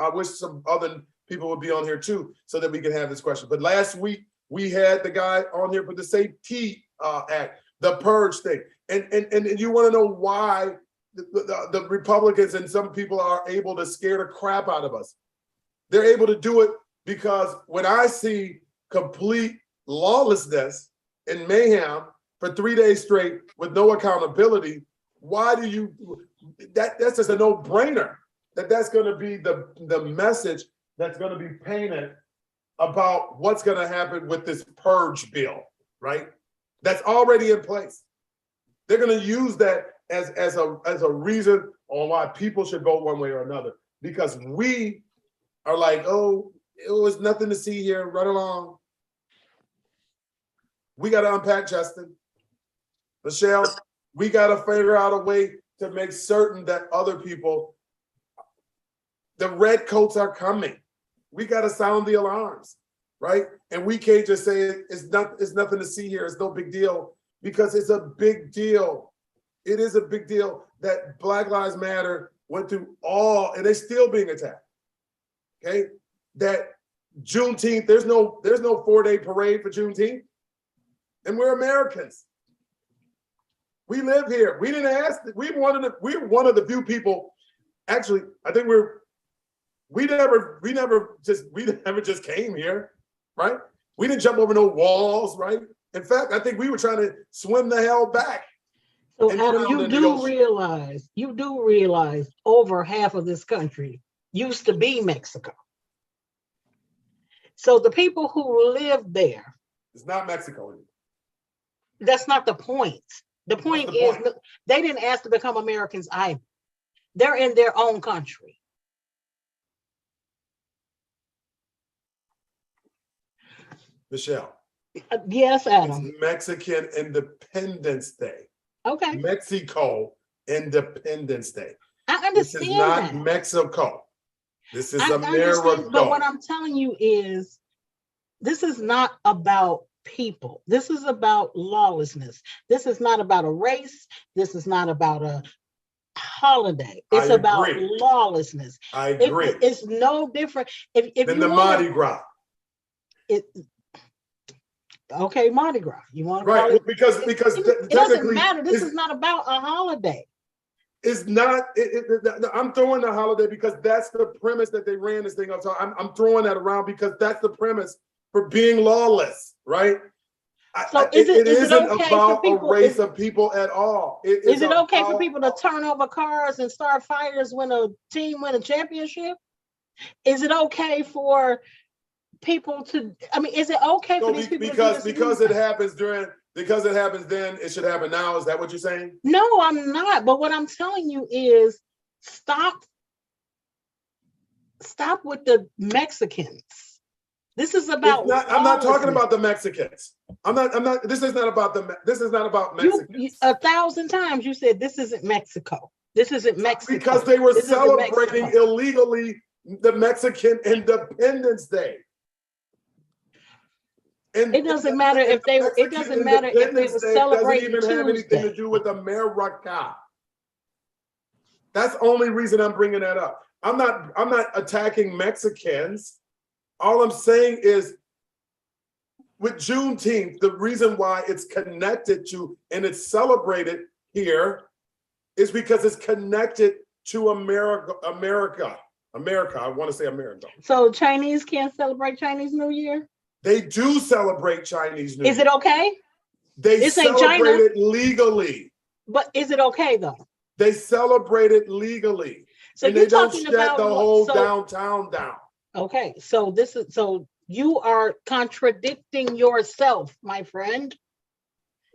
wish some other people would be on here too, so that we can have this question. But last week we had the guy on here for the Safety Act, the purge thing, and you want to know why the Republicans and some people are able to scare the crap out of us. They're able to do it because when I see complete lawlessness and mayhem for 3 days straight with no accountability, that's just a no-brainer that's going to be the message that's going to be painted about what's going to happen with this purge bill, right? That's already in place. They're going to use that as a reason on why people should vote one way or another, because we are like, oh, it was nothing to see here, run along. We got to unpack, Justin. Michelle, we got to figure out a way to make certain that other people, the red coats are coming. We got to sound the alarms, right? And we can't just say it's nothing to see here, it's no big deal, because it's a big deal. It is a big deal that Black Lives Matter went through and they're still being attacked. Okay, that Juneteenth, there's no 4-day parade for Juneteenth, and we're Americans. We live here. We didn't ask. We're one of the few people. Actually, I think we never just came here, right? We didn't jump over no walls, right? In fact, I think we were trying to swim the hell back. So Adam, you do realize over half of this country used to be Mexico. So the people who live there, it's not Mexico anymore. That's not the point. The point is they didn't ask to become Americans either. They're in their own country. Michelle, Yes, it's Adam. Mexican Independence Day. Okay, Mexico Independence Day. I This is understand not that. Mexico. This is I understand, but what America. I'm telling you is this is not about people. This is about lawlessness. This is not about a race. This is not about a holiday. It's I about agree. lawlessness. I agree. It's no different. If Then you the want Mardi Gras. it, okay, Mardi Gras. You want to Right. call Well, it? because It doesn't technically matter. This is not about a holiday. it's not. I'm throwing the holiday because that's the premise that they ran this thing up. So I'm throwing that around because that's the premise for being lawless, right? So It is it isn't okay for about a people? race of people at all. It Is it okay for about- people to turn over cars and start fires when a team win a championship? Is it okay for people to? I mean, is it okay for So these people because to do this? it happens because it happens then, it should happen now. Is that what you're saying? No, I'm not. But what I'm telling you is stop with the Mexicans. This is about It's not, I'm not talking lawlessness. about the Mexicans. I'm not. This is not about You Mexicans. 1,000 times you said this isn't Mexico. This isn't Mexico. Because they were This isn't celebrating Mexico. illegally the Mexican Independence Day. And It doesn't matter if they. It Mexican doesn't matter if they Independence were Day doesn't celebrating even have anything to Tuesday. do with America. That's the only reason I'm bringing that up. I'm not attacking Mexicans. All I'm saying is with Juneteenth, the reason why it's connected to and it's celebrated here is because it's connected to America. I want to say America. So Chinese can't celebrate Chinese New Year? They do celebrate Chinese New Year. Is it okay? They This ain't celebrate China. it legally. But is it okay though? They celebrate it legally. So And you're they don't talking shut about the what- whole so- downtown down. Okay, so you are contradicting yourself, my friend.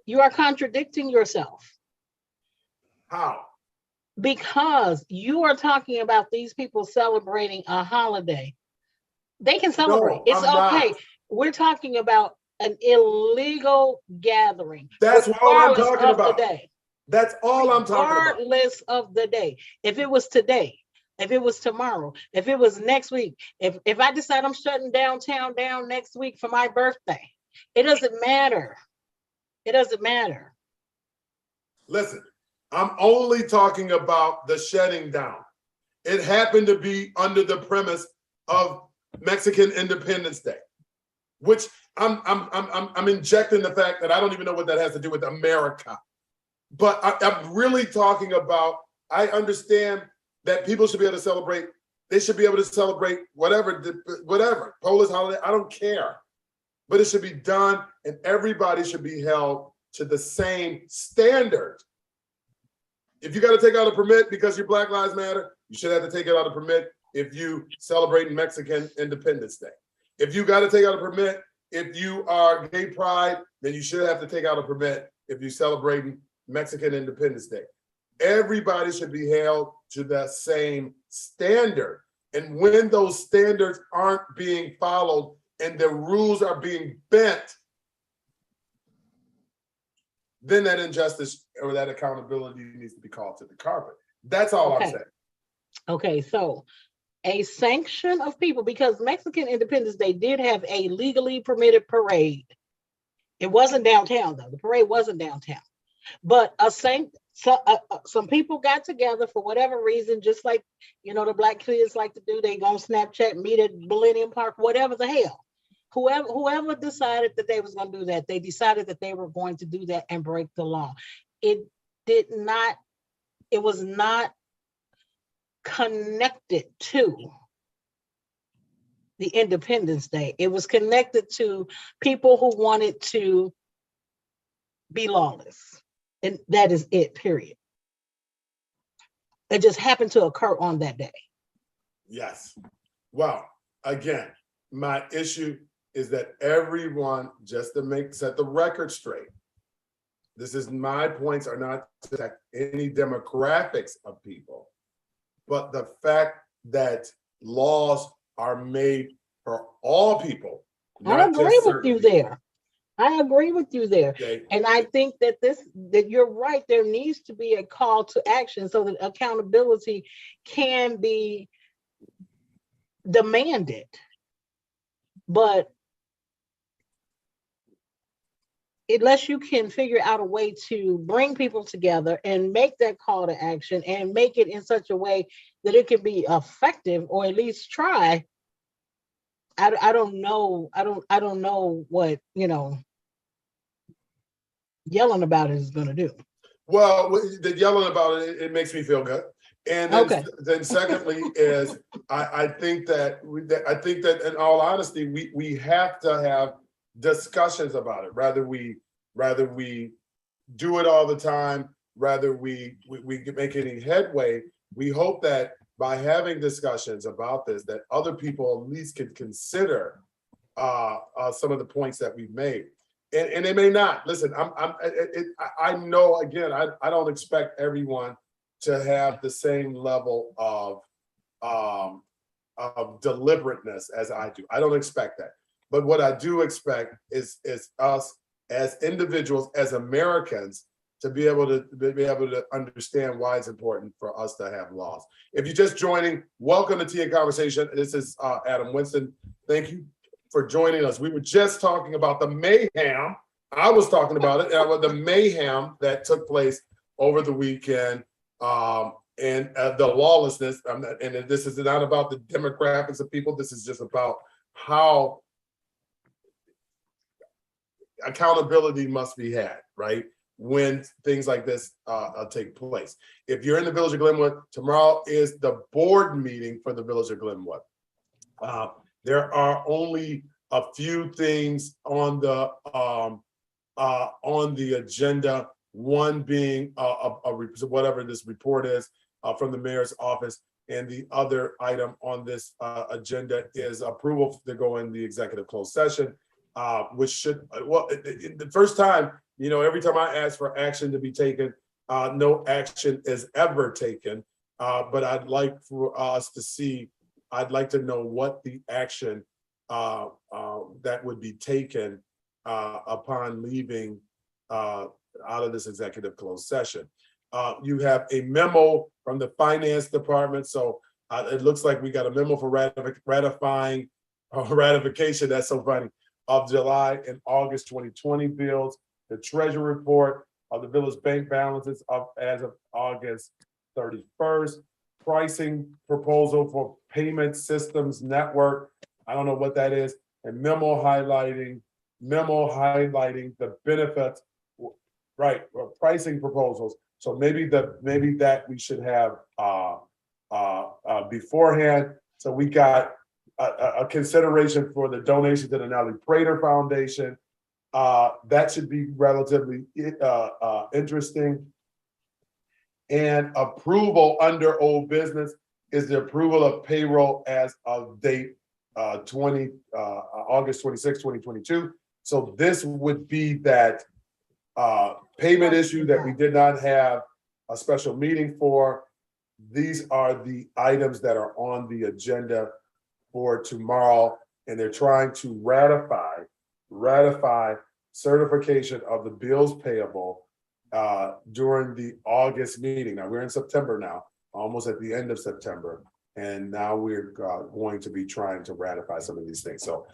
You are contradicting yourself How? because you are talking about these people celebrating a holiday. They can celebrate. No, It's I'm okay. not. We're talking about an illegal gathering. That's all I'm regardless talking of the about. day. That's all I'm talking about. Regardless of the day. If it was today, if it was tomorrow, if it was next week, if I decide I'm shutting downtown down next week for my birthday, it doesn't matter. It doesn't matter. Listen, I'm only talking about the shutting down. It happened to be under the premise of Mexican Independence Day, which I'm injecting the fact that I don't even know what that has to do with America. But I'm really talking about, I understand that people should be able to celebrate. They should be able to celebrate whatever, Polish holiday, I don't care. But it should be done and everybody should be held to the same standard. If you got to take out a permit because you're Black Lives Matter, you should have to take out a permit if you celebrate Mexican Independence Day. If you got to take out a permit if you are gay pride, then you should have to take out a permit if you're celebrating Mexican Independence Day. Everybody should be held to the same standard. And when those standards aren't being followed and the rules are being bent, then that injustice or that accountability needs to be called to the carpet. That's all I'm saying. Okay, so a sanction of people, because Mexican Independence Day did have a legally permitted parade. It wasn't downtown though. The parade wasn't downtown, but some people got together for whatever reason, just like, you know, the black kids like to do. They gonna Snapchat, meet at Millennium Park, whatever the hell. Whoever decided that they was going to do that, they decided that they were going to do that and break the law. It was not connected to the Independence Day. It was connected to people who wanted to be lawless. And that is it, period. It just happened to occur on that day. Yes. Well, again, my issue is that everyone, just to set the record straight, my points are not to attack any demographics of people, but the fact that laws are made for all people I not agree just with certain you people. there. I agree with you there. Okay. And I think that you're right. There needs to be a call to action so that accountability can be demanded. But unless you can figure out a way to bring people together and make that call to action and make it in such a way that it can be effective or at least try, I don't know. I don't know what, yelling about it is going to do. Well, the yelling about it, it makes me feel good. And then, Okay. then secondly is I think that in all honesty, we have to have discussions about it. Rather we do it all the time, rather we make any headway. We hope that by having discussions about this, that other people at least can consider some of the points that we've made. And they may not. Listen, I know, again, I don't expect everyone to have the same level of deliberateness as I do. I don't expect that. But what I do expect is us as individuals, as Americans, to be able to understand why it's important for us to have laws. If you're just joining, welcome to Tea and Conversation. This is Adam Winston. Thank you for joining us. We were just talking about the mayhem. I was talking about it, the mayhem that took place over the weekend, and the lawlessness. And this is not about the demographics of people. This is just about how accountability must be had, right? When things like this take place. If you're in the Village of Glenwood, tomorrow is the board meeting for the Village of Glenwood. There are only a few things on the agenda. One being whatever this report is from the mayor's office, and the other item on this agenda is approval to go in the executive closed session, which should the first time, every time I ask for action to be taken, no action is ever taken. But I'd like for us to see. I'd like to know what the action that would be taken upon leaving out of this executive closed session. You have a memo from the finance department. So it looks like we got a memo for ratification. That's so funny. Of July and August 2020 bills, the treasury report of the village bank balances as of August 31st. Pricing proposal for payment systems network. I don't know what that is. And memo highlighting the benefits, right? Pricing proposals. So maybe that we should have beforehand. So we got a consideration for the donation to the Nellie Prater Foundation. That should be relatively interesting. And approval under old business is the approval of payroll as of date August 26, 2022. So this would be that payment issue that we did not have a special meeting for. These are the items that are on the agenda for tomorrow, and they're trying to ratify certification of the bills payable during the August meeting. Now we're in September now, almost at the end of September, and now we're going to be trying to ratify some of these things. So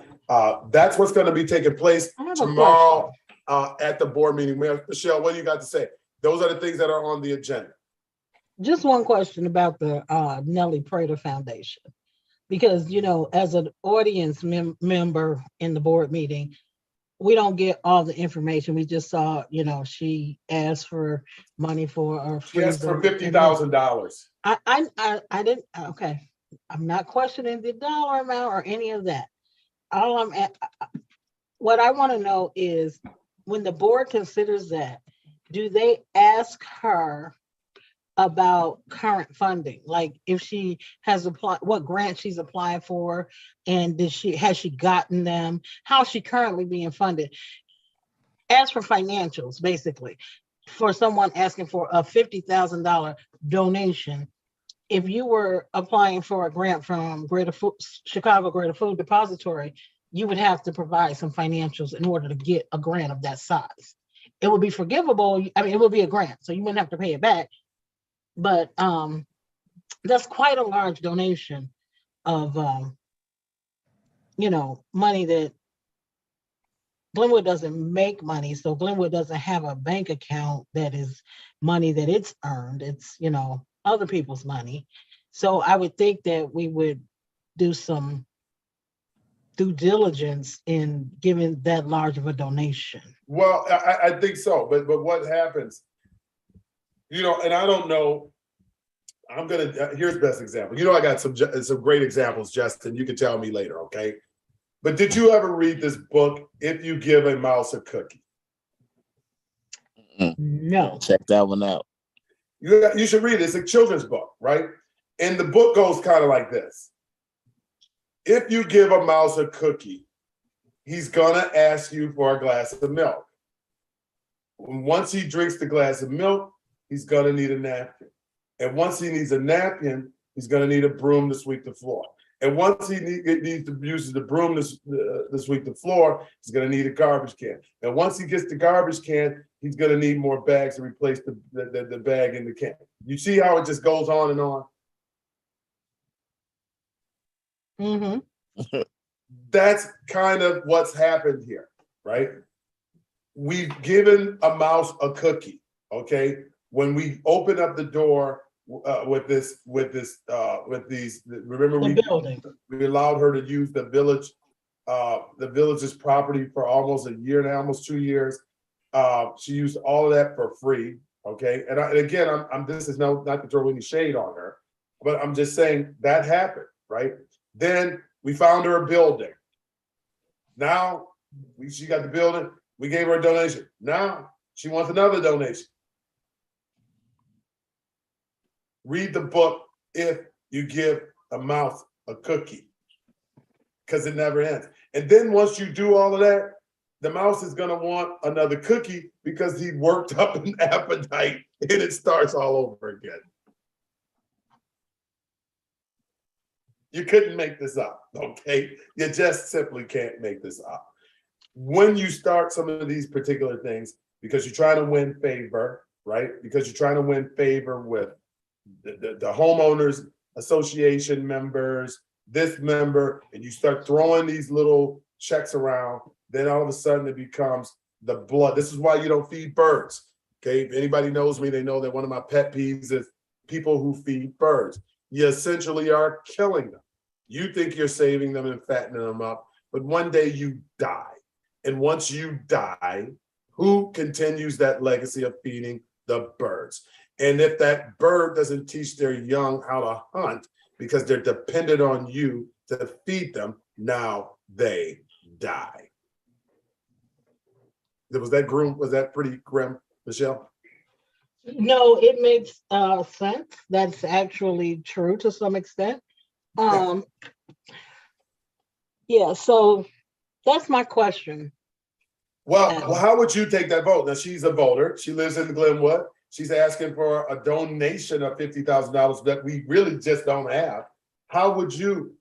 that's what's going to be taking place tomorrow at the board meeting. Michelle, what do you got to say? Those are the things that are on the agenda. Just one question about the Nellie Prater Foundation, because as an audience member in the board meeting, we don't get all the information. We just saw, she asked for money for her. She asked for $50,000. I didn't. Okay, I'm not questioning the dollar amount or any of that. What I want to know is, when the board considers that, do they ask her about current funding, like if she has applied, what grant she's applying for, and has she gotten them, how's she currently being funded? As for financials, basically, for someone asking for a $50,000 donation, if you were applying for a grant from Chicago Greater Food Depository, you would have to provide some financials in order to get a grant of that size. It would be forgivable. I mean, it would be a grant, so you wouldn't have to pay it back. But that's quite a large donation of money that Glenwood doesn't make money, so Glenwood doesn't have a bank account that is money that it's earned. It's, other people's money. So I would think that we would do some due diligence in giving that large of a donation. Well, I think so, but what happens, and I don't know, here's best example. I got some great examples, Justin, you can tell me later, okay? But did you ever read this book, If You Give a Mouse a Cookie? No. Check that one out. You should read it. It's a children's book, right? And the book goes kind of like this. If you give a mouse a cookie, he's gonna ask you for a glass of milk. Once he drinks the glass of milk, he's gonna need a napkin. And once he needs a napkin, he's gonna need a broom to sweep the floor. And once he needs to use the broom to sweep the floor, he's gonna need a garbage can. And once he gets the garbage can, he's gonna need more bags to replace the bag in the can. You see how it just goes on and on? Mm-hmm. That's kind of what's happened here, right? We've given a mouse a cookie, okay? When we open up the door with these, remember we allowed her to use the village's property for almost a year now, almost 2 years. She used all of that for free, okay? And again, this is not to throw any shade on her, but I'm just saying that happened, right? Then we found her a building. Now she got the building. We gave her a donation. Now she wants another donation. Read the book, If You Give a Mouse a Cookie, because it never ends. And then once you do all of that, the mouse is going to want another cookie because he worked up an appetite, and it starts all over again. You couldn't make this up, okay? You just simply can't make this up. When you start some of these particular things, because you're trying to win favor, right? Because you're trying to win favor with the homeowners association members, this member, and you start throwing these little checks around, then all of a sudden it becomes the blood. This is why you don't feed birds, okay? If anybody knows me, they know that one of my pet peeves is people who feed birds. You essentially are killing them. You think you're saving them and fattening them up, but one day you die. And once you die, who continues that legacy of feeding? The birds. And if that bird doesn't teach their young how to hunt because they're dependent on you to feed them, now they die. Was that pretty grim, Michelle? No, it makes sense. That's actually true to some extent. Yeah, so that's my question. Well, how would you take that vote? Now, she's a voter. She lives in Glenwood. She's asking for a donation of $50,000 that we really just don't have. How would you,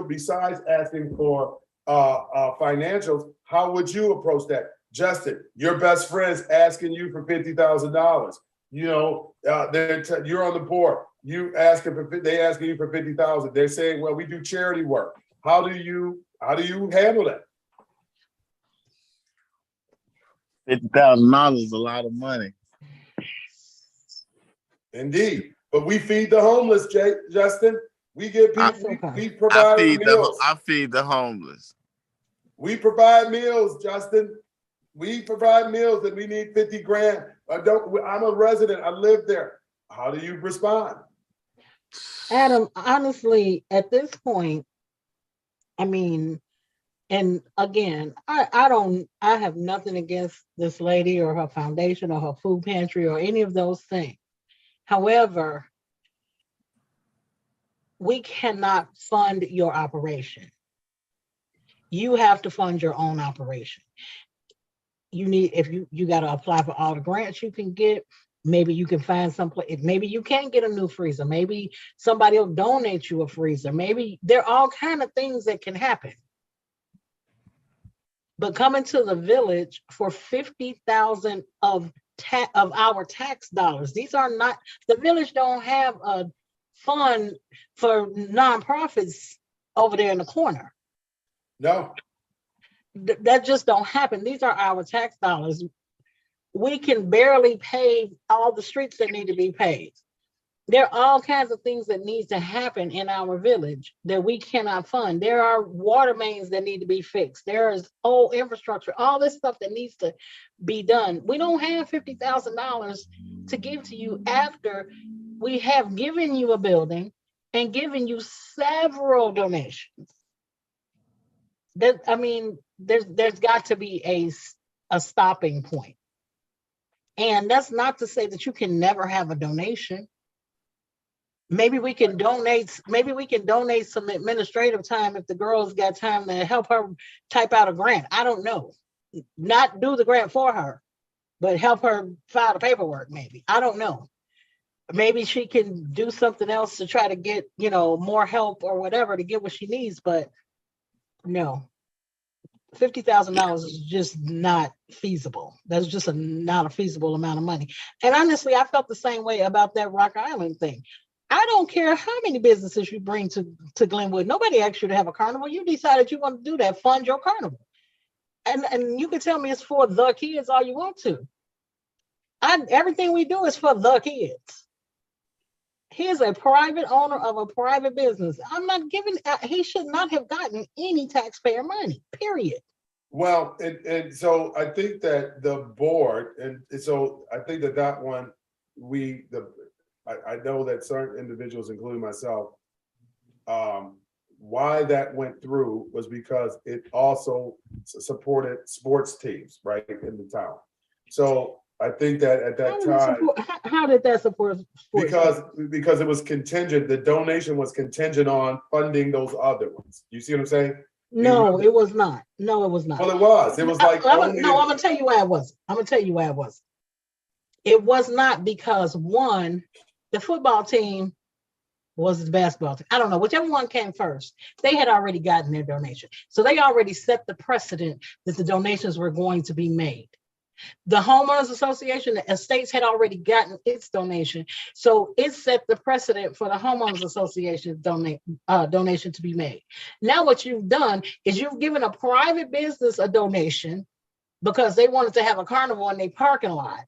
besides asking for financials, how would you approach that? Justin, your best friend's asking you for $50,000. You're on the board. They asking you for $50,000. They're saying, well, we do charity work. How do you handle that? $50,000 is a lot of money. Indeed, but we feed the homeless, Justin. We give people. We provide meals. I feed the homeless. We provide meals, Justin. We provide meals, and we need 50 grand. I'm a resident. I live there. How do you respond? Adam, honestly, at this point, I mean, and again, I have nothing against this lady or her foundation or her food pantry or any of those things. However, we cannot fund your operation. You have to fund your own operation. If you got to apply for all the grants you can get. Maybe you can find someplace. Maybe you can get a new freezer. Maybe somebody will donate you a freezer. Maybe there are all kinds of things that can happen. but coming to the village for 50,000 of our tax dollars. These are not, the village don't have a fund for nonprofits over there in the corner. No, That just don't happen. These are our tax dollars. We can barely pave all the streets that need to be paved. There are all kinds of things that need to happen in our village that we cannot fund. There are water mains that need to be fixed. There is old infrastructure, all this stuff that needs to be done. We don't have $50,000 to give to you after we have given you a building and given you several donations. I mean, there's got to be a stopping point. And that's not to say that you can never have a donation. Maybe we can donate some administrative time if the girls got time to help her type out a grant. I don't know. Not do the grant for her, but help her file the paperwork, maybe. I don't know. Maybe she can do something else to try to get, more help or whatever to get what she needs, but no. $50,000 is just not feasible. That's just not a feasible amount of money. And honestly, I felt the same way about that Rock Island thing. I don't care how many businesses you bring to Glenwood. Nobody asked you to have a carnival. You decided you want to do that. Fund your carnival. And you can tell me it's for the kids all you want to. Everything we do is for the kids. He's a private owner of a private business. He should not have gotten any taxpayer money, period. well, and so I think that the board, and so I think that one, I know that certain individuals, including myself, why that went through was because it also supported sports teams, right, in the town. So I think that at that time, how did that support sports? because it was contingent, the donation was contingent on funding those other ones. You see what I'm saying? No, it was not. No, it was not. Well, it was. It was like I'm gonna tell you why it wasn't. It was not because one, the football team was the basketball team. I don't know, whichever one came first, they had already gotten their donation. So they already set the precedent that the donations were going to be made. The homeowners association, the estates had already gotten its donation. So it set the precedent for the homeowners association donation to be made. Now what you've done is you've given a private business a donation because they wanted to have a carnival in their parking lot,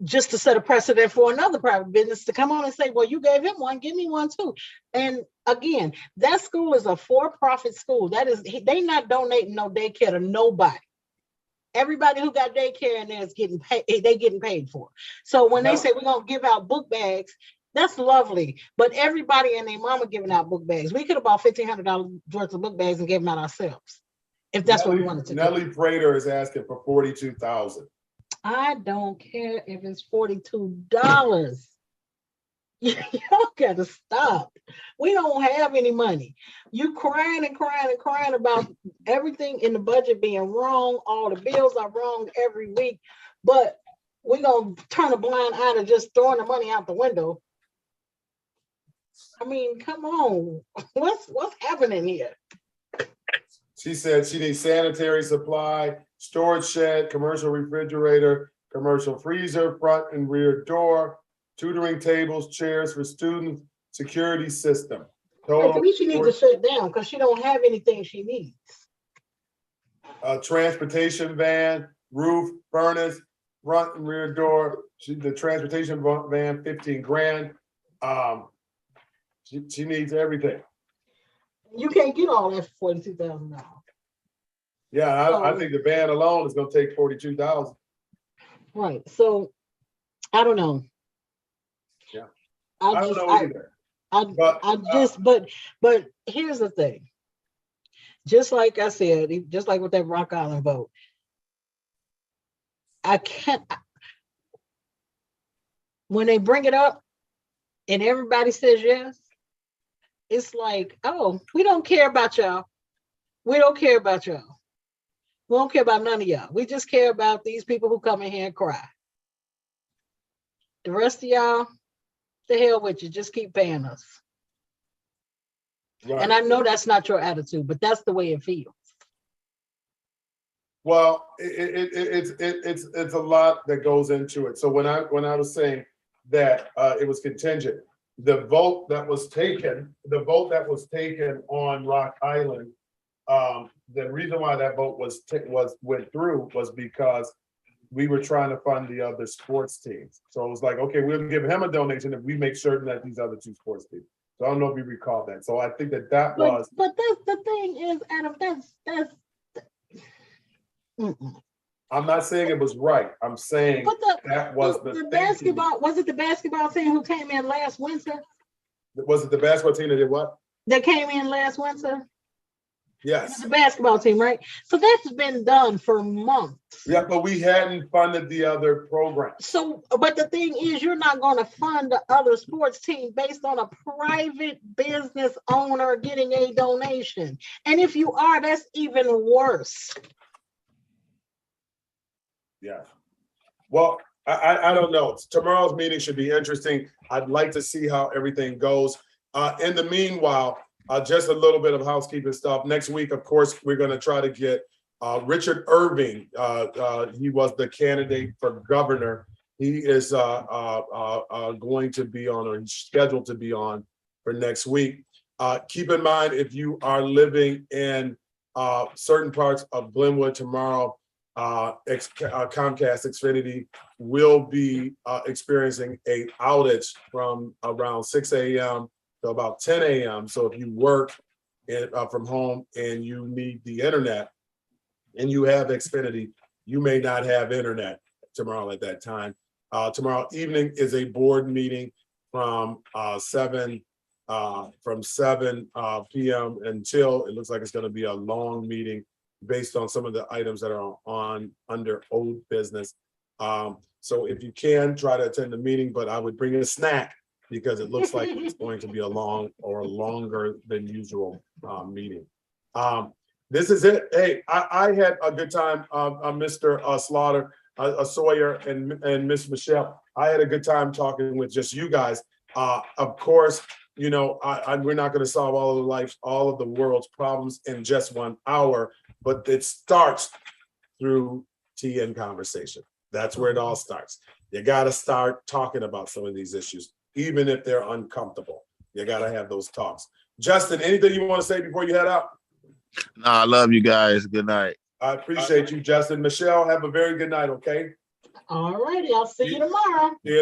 just to set a precedent for another private business to come on and say, well, you gave him one, give me one too. And again, that school is a for-profit school. That is, they not donating no daycare to nobody. Everybody who got daycare in there is getting paid, they getting paid for. So when they say we're gonna give out book bags, that's lovely. But everybody and their mama giving out book bags. We could have bought $1,500 worth of book bags and gave them out ourselves, if that's what we wanted to do. Nellie Prater is asking for $42,000. I don't care if it's $42. Y'all gotta stop. We don't have any money. You crying and crying and crying about everything in the budget being wrong. All the bills are wrong every week, but we're gonna turn a blind eye to just throwing the money out the window. I mean, come on. What's happening here? She said she needs sanitary supply, storage shed, commercial refrigerator, commercial freezer, front and rear door, tutoring tables, chairs for students, security system. At least she needs to shut down because she don't have anything she needs. Transportation van, roof, furnace, front and rear door. The transportation van, 15 grand. She needs everything. You can't get all that for $42,000. Yeah, I think the van alone is going to take $42,000. Right. So I don't know. Yeah. I don't know either. But here's the thing. Just like I said, just like with that Rock Island vote, when they bring it up and everybody says yes, it's like, oh, we don't care about y'all. We don't care about y'all. We don't care about none of y'all. We just care about these people who come in here and cry. The rest of y'all, the hell with you. Just keep paying us. Right. And I know that's not your attitude, but that's the way it feels. Well, it's a lot that goes into it. So when I was saying that it was contingent, the vote that was taken on Rock Island, the reason why that vote went through was because we were trying to fund the other sports teams. So it was like, okay, we'll give him a donation if we make certain that these other two sports teams. So I don't know if you recall that. So I think that was. But that's the thing is, Adam, that's. I'm not saying it was right. I'm saying that was the basketball. Was it the basketball team who came in last winter? Was it the basketball team that did what? That came in last winter? Yes. It was the basketball team, right? So that's been done for months. Yeah, but we hadn't funded the other programs. So, but the thing is, you're not going to fund the other sports team based on a private business owner getting a donation. And if you are, that's even worse. Yeah. Well, I don't know. Tomorrow's meeting should be interesting. I'd like to see how everything goes. In the meanwhile, just a little bit of housekeeping stuff. Next week, of course, we're going to try to get Richard Irving. He was the candidate for governor. He is going to be on, or he's scheduled to be on for next week. Keep in mind, if you are living in certain parts of Glenwood tomorrow, Comcast Xfinity will be experiencing a outage from around 6 a.m. to about 10 a.m. So if you work from home and you need the internet and you have Xfinity, you may not have internet tomorrow at that time. Tomorrow evening is a board meeting from 7 p.m. until, it looks like it's going to be a long meeting based on some of the items that are on under old business. So if you can, try to attend the meeting, but I would bring a snack because it looks like it's going to be a long or longer than usual meeting. This is it. Hey, I had a good time, Mr. Slaughter, Sawyer, and Miss Michelle. I had a good time talking with just you guys. Of course, you know, we're not going to solve all of the world's problems in just 1 hour, but it starts through tea and conversation. That's where it all starts. You got to start talking about some of these issues, even if they're uncomfortable. You got to have those talks. Justin, anything you want to say before you head out? No, I love you guys. Good night. I appreciate you, Justin. Michelle, have a very good night, okay? All righty. I'll see you tomorrow. Yeah.